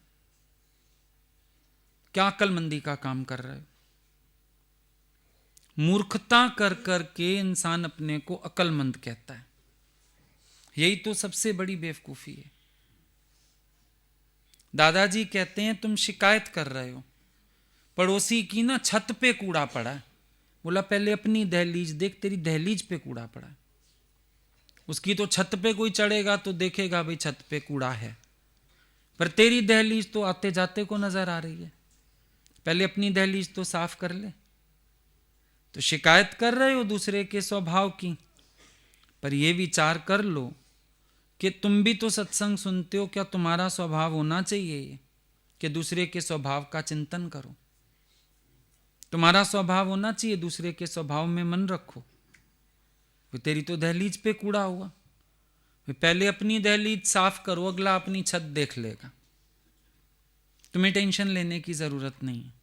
क्या अक्लमंदी का काम कर रहे हो? मूर्खता कर कर के इंसान अपने को अक्लमंद कहता है। यही तो सबसे बड़ी बेवकूफी है। दादाजी कहते हैं तुम शिकायत कर रहे हो, पड़ोसी की ना छत पे कूड़ा पड़ा है। बोला पहले अपनी दहलीज देख, तेरी दहलीज पे कूड़ा पड़ा है। उसकी तो छत पे कोई चढ़ेगा तो देखेगा भाई छत पे कूड़ा है, पर तेरी दहलीज तो आते जाते को नजर आ रही है। पहले अपनी दहलीज तो साफ कर ले। तो शिकायत कर रहे हो दूसरे के स्वभाव की, पर यह विचार कर लो कि तुम भी तो सत्संग सुनते हो, क्या तुम्हारा स्वभाव होना चाहिए कि दूसरे के स्वभाव का चिंतन करो? तुम्हारा स्वभाव होना चाहिए दूसरे के स्वभाव में मन रखो। तेरी तो दहलीज पे कूड़ा हुआ, पहले अपनी दहलीज साफ करो, अगला अपनी छत देख लेगा। तुम्हें टेंशन लेने की जरूरत नहीं है।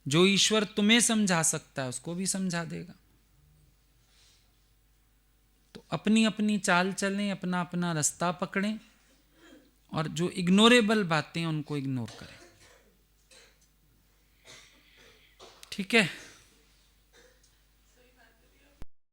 जो ईश्वर तुम्हें समझा सकता है उसको भी समझा देगा। तो अपनी अपनी चाल चलें, अपना अपना रास्ता पकड़ें, और जो इग्नोरेबल बातें हैं उनको इग्नोर करें। ठीक है।